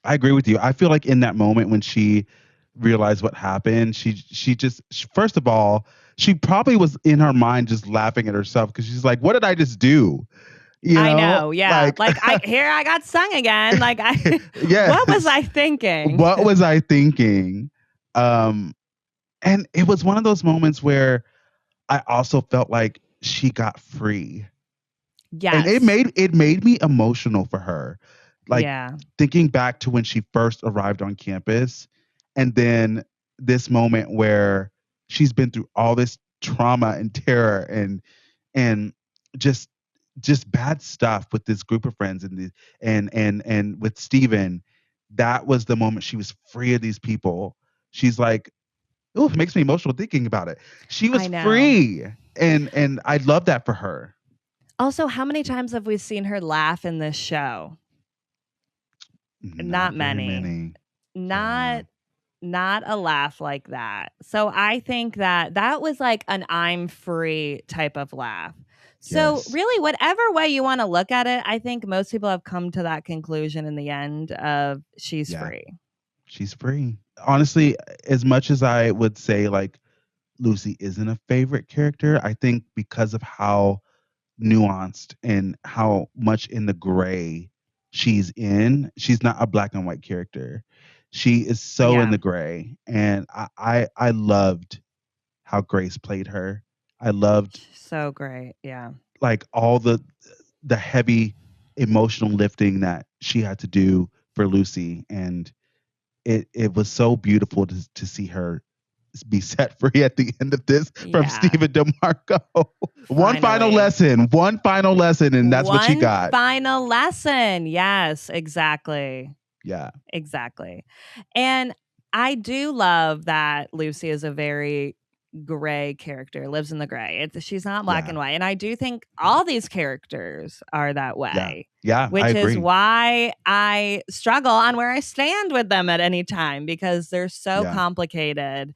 I agree with you. I feel like in that moment when she realized what happened, she first of all, she probably was in her mind just laughing at herself because she's like, what did I just do? You know? I know, yeah. Like I got stung again. Like what was I thinking? What was I thinking? And it was one of those moments where I also felt like she got free. Yes. And it made me emotional for her. Like thinking back to when she first arrived on campus and then this moment where she's been through all this trauma and terror and just bad stuff with this group of friends and with Stephen. That was the moment she was free of these people. She's like, oh, it makes me emotional thinking about it. She was free. And I love that for her. Also, how many times have we seen her laugh in this show? Not many. Not a laugh like that. So I think that was like an I'm free type of laugh. So really, whatever way you want to look at it, I think most people have come to that conclusion in the end of she's free. She's free. Honestly, as much as I would say like Lucy isn't a favorite character, I think because of how nuanced and how much in the gray she's in, she's not a black and white character. She is so in the gray. And I loved how Grace played her. I loved so great. Yeah. Like all the heavy emotional lifting that she had to do for Lucy. And it was so beautiful to see her be set free at the end of this from Stephen DeMarco. One final lesson, and that's what she got. Final lesson. Yes, exactly. Yeah. Exactly. And I do love that Lucy is a very gray character, lives in the gray. She's not black and white. And I do think all these characters are that way. Yeah, which I agree. is why I struggle on where I stand with them at any time because they're so complicated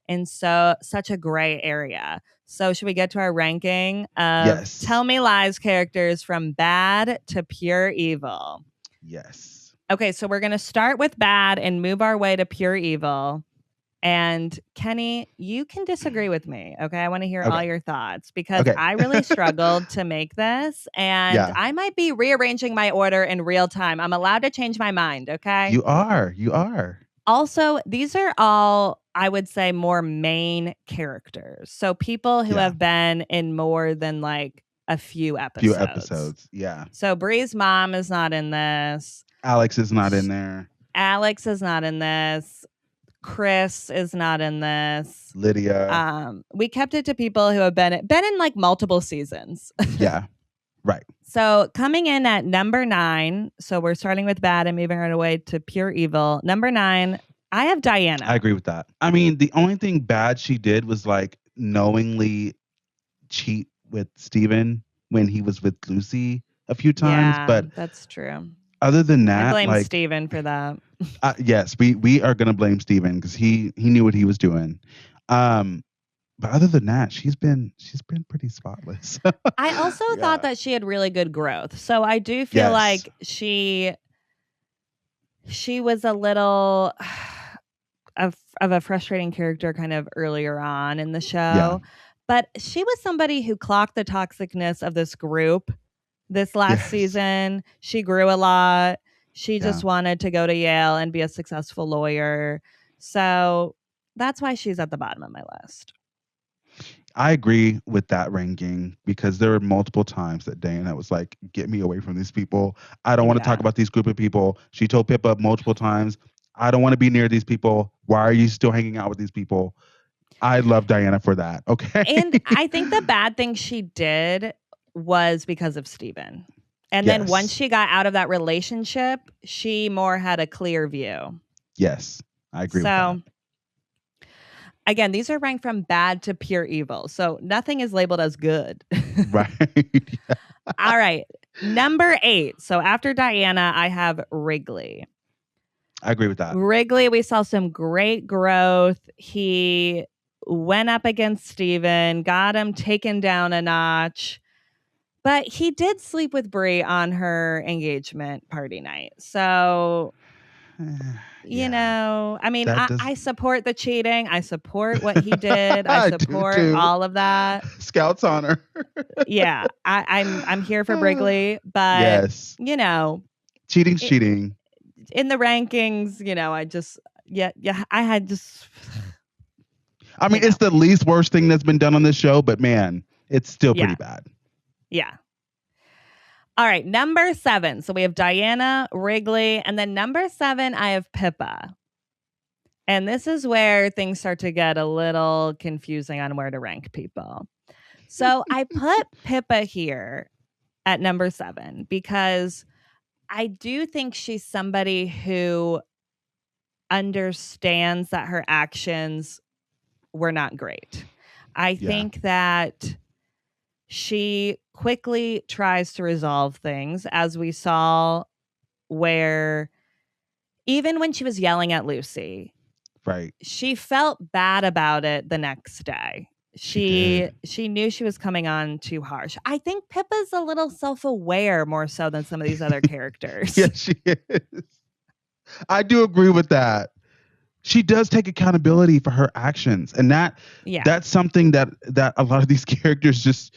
and such a gray area. So should we get to our ranking of Tell Me Lies characters from bad to pure evil? Yes. Okay, so we're going to start with bad and move our way to pure evil. And Kenny, you can disagree with me. Okay, I want to hear all your thoughts because I really struggled to make this and I might be rearranging my order in real time. I'm allowed to change my mind. Okay. You are. Also, these are all, I would say, more main characters. So people who have been in more than like a few episodes. Yeah. So Bree's mom is not in this. Alex is not in there. Alex is not in this. Chris is not in this. Lydia. We kept it to people who have been in like multiple seasons. Yeah. Right. So coming in at number 9, so we're starting with bad and moving right away to pure evil. Number 9, I have Diana. I agree with that. I mean, the only thing bad she did was like knowingly cheat with Stephen when he was with Lucy a few times. Yeah, but that's true. Other than that, I blame Stephen for that. Yes, we are gonna blame Stephen because he knew what he was doing. But other than that, she's been pretty spotless. I also thought that she had really good growth. So I do feel like she was a little of a frustrating character kind of earlier on in the show. Yeah. But she was somebody who clocked the toxicness of this group this last season. She grew a lot. She just wanted to go to Yale and be a successful lawyer. So that's why she's at the bottom of my list. I agree with that ranking because there were multiple times that Diana was like, get me away from these people. I don't want to talk about these group of people. She told Pippa multiple times, I don't want to be near these people. Why are you still hanging out with these people? I love Diana for that. Okay. And I think the bad thing she did was because of Stephen. And then once she got out of that relationship, she more had a clear view. Yes, I agree with that. Again, these are ranked from bad to pure evil. So nothing is labeled as good. Right. All right. Number 8. So after Diana, I have Wrigley. I agree with that. Wrigley, we saw some great growth. He went up against Stephen, got him taken down a notch. But he did sleep with Bree on her engagement party night. So... You know, I mean, I support the cheating. I support what he did. I support all of that. Scouts honor. Yeah, I'm here for Wrigley, but you know, cheating's cheating. In the rankings, you know, I just I had just. I mean, it's the least worst thing that's been done on this show, but man, it's still pretty bad. Yeah. All right, number 7. So we have Diana, Wrigley, and then number 7, I have Pippa. And this is where things start to get a little confusing on where to rank people. So I put Pippa here at number 7 because I do think she's somebody who understands that her actions were not great. I think that she quickly tries to resolve things, as we saw where even when she was yelling at Lucy, right, she felt bad about it the next day. She knew she was coming on too harsh. I think Pippa's a little self-aware more so than some of these other characters. Yes, she is. I do agree with that. She does take accountability for her actions, and that's something that a lot of these characters just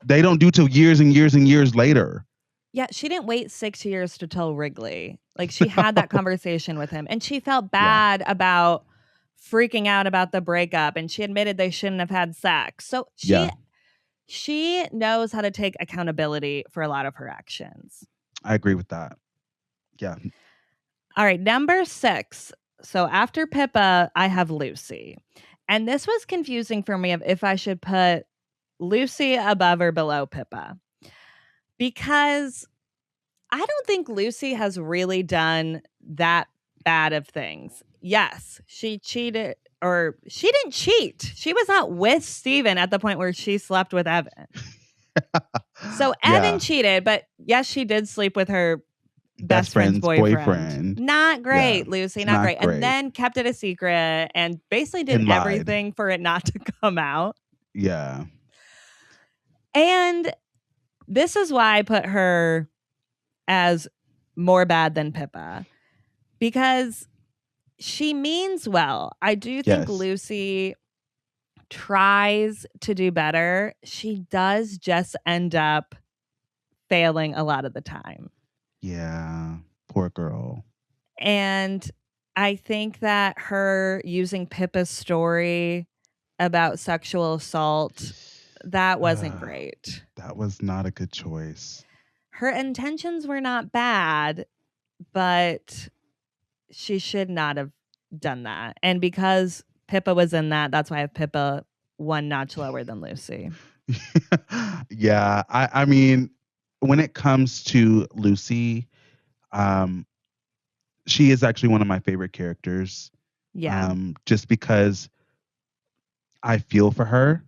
they don't do till years and years and years later. Yeah, she didn't wait 6 years to tell Wrigley. Like, she had that conversation with him, and she felt bad about freaking out about the breakup, and she admitted they shouldn't have had sex. So she knows how to take accountability for a lot of her actions. I agree with that. Yeah. All right, number 6. So after Pippa, I have Lucy. And this was confusing for me of if I should put Lucy above or below Pippa. Because I don't think Lucy has really done that bad of things. Yes, she cheated, or she didn't cheat. She was not with Stephen at the point where she slept with Evan. So Evan cheated, but yes, she did sleep with her best friend's boyfriend. Not great, Lucy. Not great. And then kept it a secret and basically did everything for it not to come out. Yeah. And this is why I put her as more bad than Pippa, because she means well. I do think Lucy tries to do better. She does just end up failing a lot of the time. Yeah, poor girl. And I think that her using Pippa's story about sexual assault, that wasn't great. That was not a good choice. Her intentions were not bad, but she should not have done that. And because Pippa was in that, that's why I have Pippa one notch lower than Lucy. Yeah, I mean, when it comes to Lucy, she is actually one of my favorite characters. Yeah. Just because I feel for her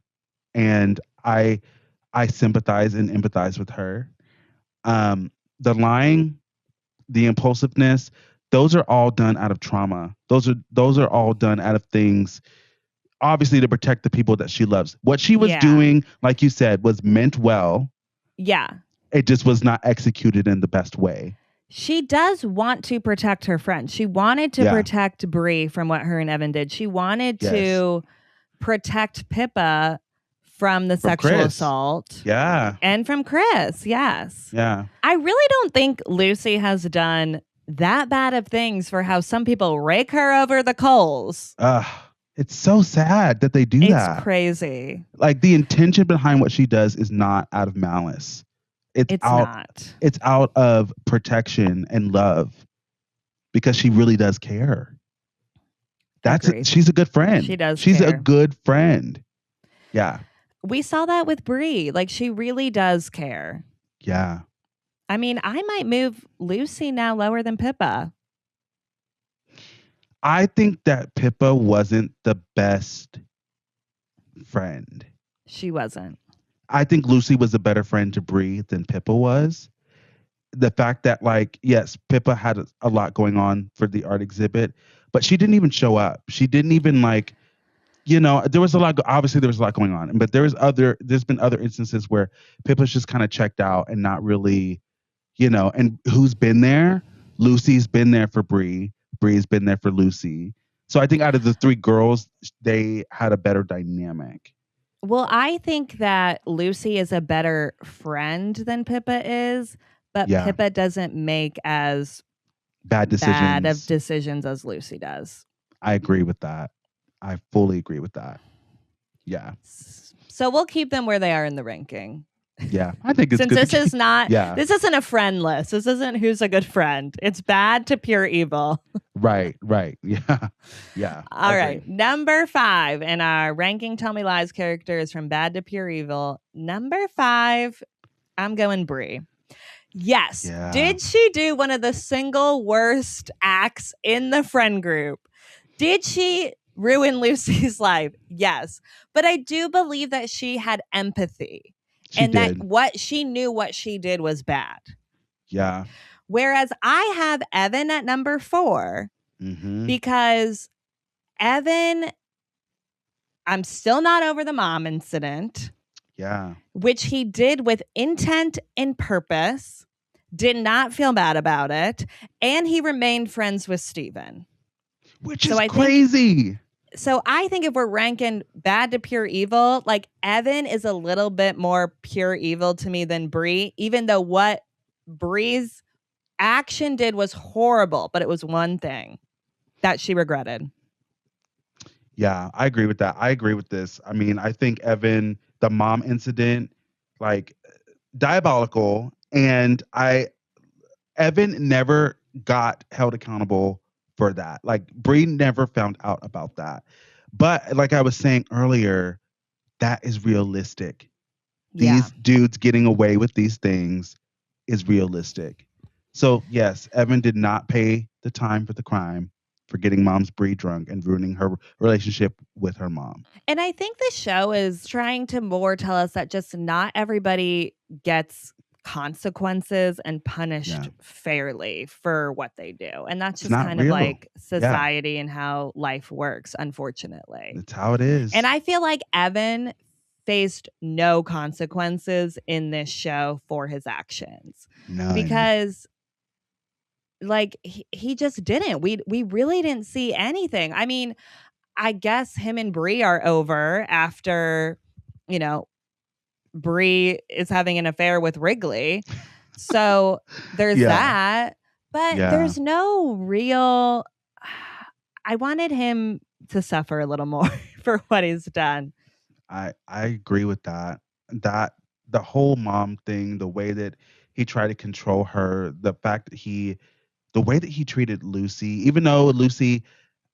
and I sympathize and empathize with her. The lying, the impulsiveness, those are all done out of trauma. Those are all done out of things, obviously, to protect the people that she loves. What she was doing, like you said, was meant well. Yeah. It just was not executed in the best way. She does want to protect her friend. She wanted to protect Bree from what her and Evan did. She wanted to protect Pippa from the sexual assault. Yeah. And from Chris. Yes. Yeah. I really don't think Lucy has done that bad of things for how some people rake her over the coals. It's so sad that they do that. It's crazy. Like, the intention behind what she does is not out of malice. It's not. It's out of protection and love because she really does care. She's a good friend. She does. She's a good friend. Yeah. We saw that with Bree. Like, she really does care. Yeah. I mean, I might move Lucy now lower than Pippa. I think that Pippa wasn't the best friend. She wasn't. I think Lucy was a better friend to Bree than Pippa was. The fact that, like, yes, Pippa had a lot going on for the art exhibit, but she didn't even show up. She didn't even, like, there was a lot. Obviously, there was a lot going on, but there's been other instances where Pippa's just kind of checked out and not really, And who's been there? Lucy's been there for Bree. Bree's been there for Lucy. So I think out of the three girls, they had a better dynamic. Well, I think that Lucy is a better friend than Pippa is, but Pippa doesn't make as bad decisions as Lucy does. I agree with that. I fully agree with that. Yeah. So we'll keep them where they are in the ranking. Yeah, I think it's since good. This is not. This isn't a friend list. This isn't who's a good friend. It's bad to pure evil. Right. Yeah. All right. Number 5 in our ranking Tell Me Lies characters from bad to pure evil. Number 5, I'm going Bree. Yes. Yeah. Did she do one of the single worst acts in the friend group? Did she ruin Lucy's life? Yes. But I do believe that she had empathy. That what she knew what she did was bad. Yeah. Whereas I have Evan at number 4 because Evan, I'm still not over the mom incident. Yeah. Which he did with intent and purpose, did not feel bad about it, and he remained friends with Stephen. Which is crazy. So I think if we're ranking bad to pure evil, like Evan is a little bit more pure evil to me than Bree, even though what Bree's action did was horrible, but it was one thing that she regretted. Yeah, I agree with that. I agree with this. I mean, I think Evan, the mom incident, like diabolical, and Evan never got held accountable for that. Like, Bree never found out about that. But like I was saying earlier, that is realistic. These dudes getting away with these things is realistic. So yes, Evan did not pay the time for the crime for getting mom's Bree drunk and ruining her relationship with her mom. And I think the show is trying to more tell us that just not everybody gets consequences and punished fairly for what they do. And that's just kind of like society and how life works, unfortunately. That's how it is. And I feel like Evan faced no consequences in this show for his actions. None. Because like he just didn't. We really didn't see anything. I mean, I guess him and Bree are over after, Bree is having an affair with Wrigley. So there's that. But there's no real I wanted him to suffer a little more for what he's done. I agree with that. That the whole mom thing, the way that he tried to control her, the way that he treated Lucy, even though Lucy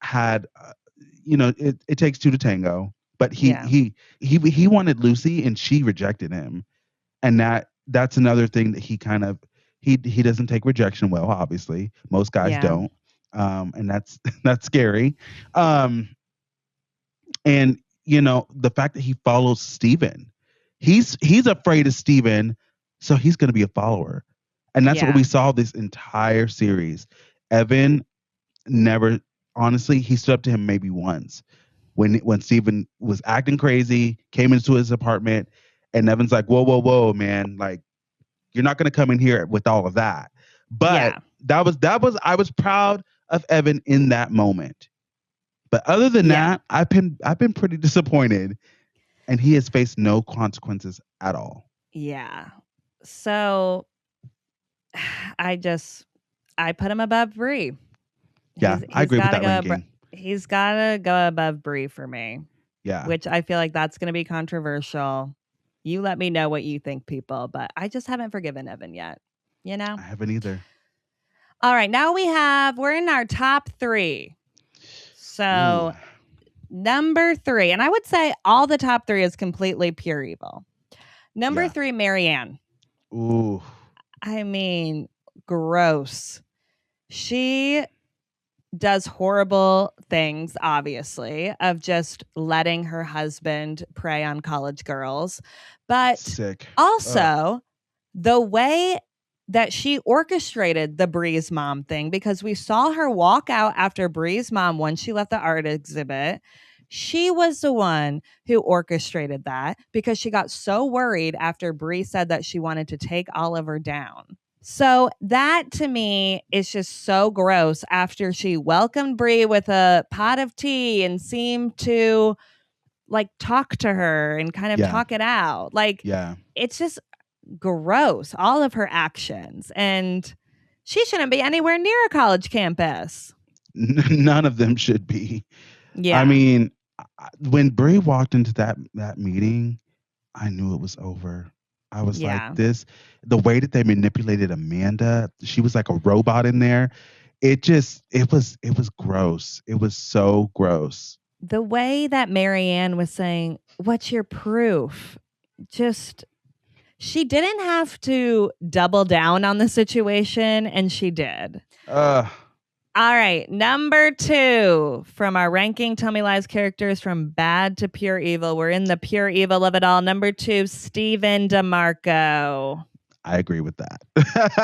had, it takes two to tango, but Yeah. he wanted Lucy and she rejected him, and that's another thing that he doesn't take rejection well. Obviously, most guys Yeah. don't, and that's that's scary. Um, and the fact that he follows Steven, he's afraid of Steven, so he's going to be a follower, and that's what Yeah. we saw this entire series. Evan never, honestly, he stood up to him maybe once when Steven was acting crazy, came into his apartment, and Evan's like, whoa, whoa, whoa, man, like, you're not going to come in here with all of that. But Yeah. I was proud of Evan in that moment. But other than Yeah. that, I've been pretty disappointed, and he has faced no consequences at all. Yeah. So I put him above Bree. Yeah, I agree with that ranking. He's gotta go above Bree for me. Yeah. Which I feel like that's gonna be controversial. You let me know what you think, people, but I just haven't forgiven Evan yet. I haven't either. All right, now we're in our top 3. So number 3, and I would say all the top 3 is completely pure evil. Number 3, Marianne. Ooh. I mean, gross. She does horrible things, obviously, of just letting her husband prey on college girls. But sick. Also, the way that she orchestrated the Bree's mom thing, because we saw her walk out after Bree's mom when she left the art exhibit. She was the one who orchestrated that because she got so worried after Bree said that she wanted to take Oliver down. So that to me is just so gross after she welcomed Bree with a pot of tea and seemed to like talk to her and kind of talk it out. Like, it's just gross, all of her actions. And she shouldn't be anywhere near a college campus. None of them should be. Yeah. I mean, when Bree walked into that meeting, I knew it was over. I was like, the way that they manipulated Amanda, she was like a robot in there. It was gross. It was so gross. The way that Marianne was saying, what's your proof? She didn't have to double down on the situation, and she did. All right, number 2 from our ranking Tell Me Lies characters from bad to pure evil. We're in the pure evil of it all. Number 2, Stephen DeMarco. I agree with that.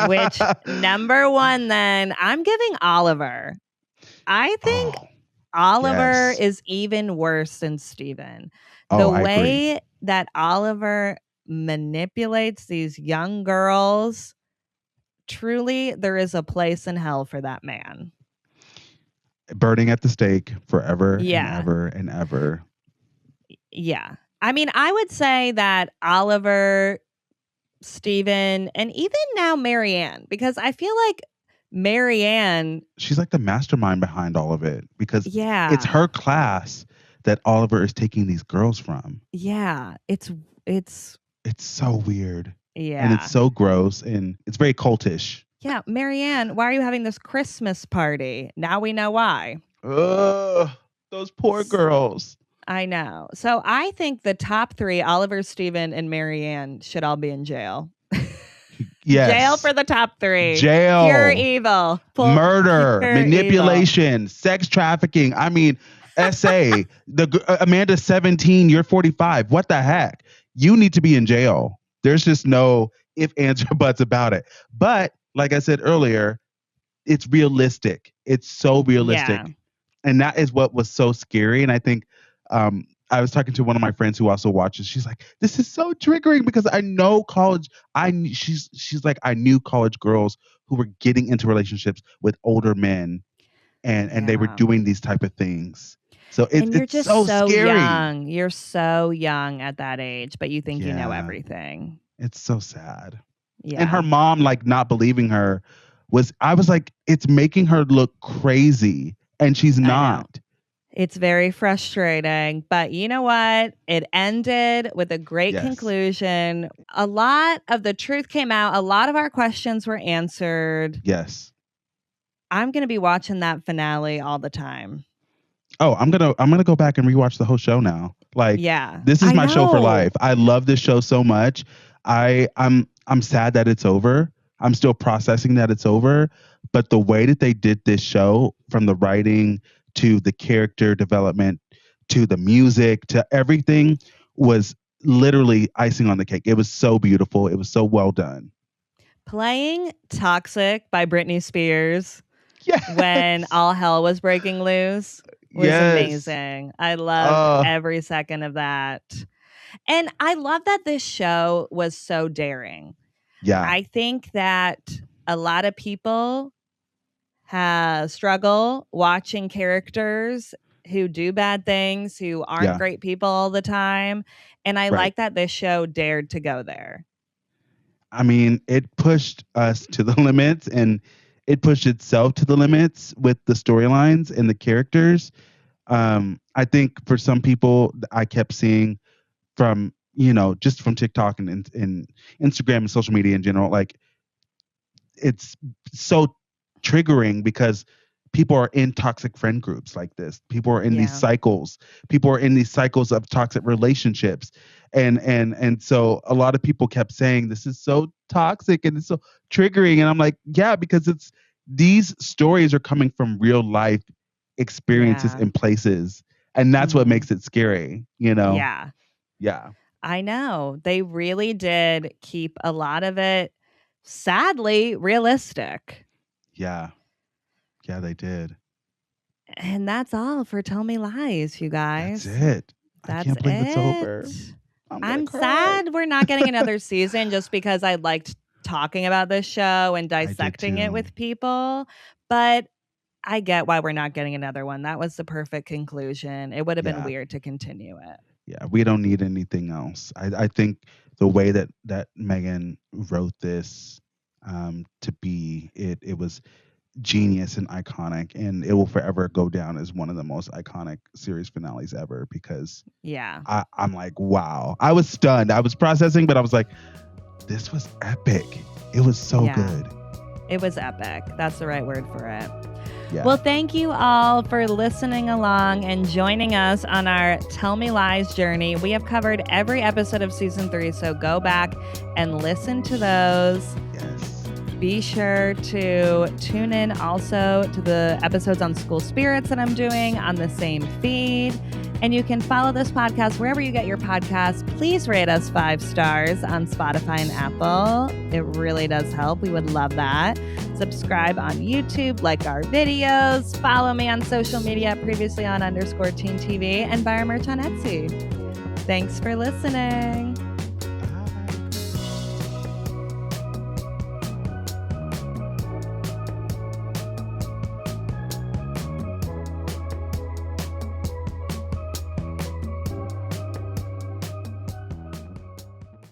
Which, number 1 then, I'm giving Oliver. I think Oliver is even worse than Stephen. The way that Oliver manipulates these young girls, truly, there is a place in hell for that man. Burning at the stake forever and ever and ever. Yeah. I mean, I would say that Oliver, Stephen, and even now Marianne, because I feel like Marianne, she's like the mastermind behind all of it, because it's her class that Oliver is taking these girls from. Yeah. It's so weird. Yeah. And it's so gross, and it's very cultish. Yeah, Marianne, why are you having this Christmas party? Now we know why. Those poor girls. I know. So I think the top 3, Oliver, Stephen, and Marianne, should all be in jail. Yes. Jail for the top 3. Jail. Pure evil. Murder. Manipulation. Evil. Sex trafficking. I mean, SA. Amanda 17, you're 45. What the heck? You need to be in jail. There's just no if, ands, or buts about it. But like I said earlier, it's realistic. It's so realistic. Yeah. And that is what was so scary. And I think I was talking to one of my friends who also watches. She's like, this is so triggering because I know college. She's like, I knew college girls who were getting into relationships with older men and they were doing these type of things. So it's just so scary. Young. You're so young at that age, but you think you know everything. It's so sad. Yeah. And her mom, like, not believing her I was like, it's making her look crazy. and she's not. It's very frustrating, but you know what? It ended with a great conclusion. A lot of the truth came out. A lot of our questions were answered. Yes. I'm going to be watching that finale all the time. Oh, I'm going to go back and rewatch the whole show now. Like, this is my show for life. I love this show so much. I'm sad that it's over. I'm still processing that it's over, but the way that they did this show, from the writing to the character development, to the music, to everything, was literally icing on the cake. It was so beautiful. It was so well done. Playing Toxic by Britney Spears when all hell was breaking loose was amazing. I loved every second of that. And I love that this show was so daring. Yeah. I think that a lot of people struggle watching characters who do bad things, who aren't great people all the time. And I like that this show dared to go there. I mean, it pushed us to the limits, and it pushed itself to the limits with the storylines and the characters. I think for some people, I kept seeing from, just from TikTok and Instagram and social media in general, like, it's so triggering because people are in toxic friend groups like this. People are in these cycles. People are in these cycles of toxic relationships. And so a lot of people kept saying, this is so toxic and it's so triggering. And I'm like, yeah, because these stories are coming from real life experiences and places. And that's what makes it scary, Yeah. Yeah. I know. They really did keep a lot of it, sadly, realistic. Yeah. Yeah, they did. And that's all for Tell Me Lies, you guys. That's it. I can't believe it's over. I'm sad we're not getting another season, just because I liked talking about this show and dissecting it with people. But I get why we're not getting another one. That was the perfect conclusion. It would have been weird to continue it. Yeah, we don't need anything else. I think the way that Megan wrote this to be, it was genius and iconic, and it will forever go down as one of the most iconic series finales ever, because I'm like, wow. I was stunned. I was processing, but I was like, this was epic. It was so good. It was epic. That's the right word for it. Yeah. Well, thank you all for listening along and joining us on our Tell Me Lies journey. We have covered every episode of season 3, so go back and listen to those. Yes. Be sure to tune in also to the episodes on school spirits that I'm doing on the same feed. And you can follow this podcast wherever you get your podcasts. Please rate us 5 stars on Spotify and Apple. It really does help. We would love that. Subscribe on YouTube, like our videos, follow me on social media, previously on _Teen TV, and buy our merch on Etsy. Thanks for listening.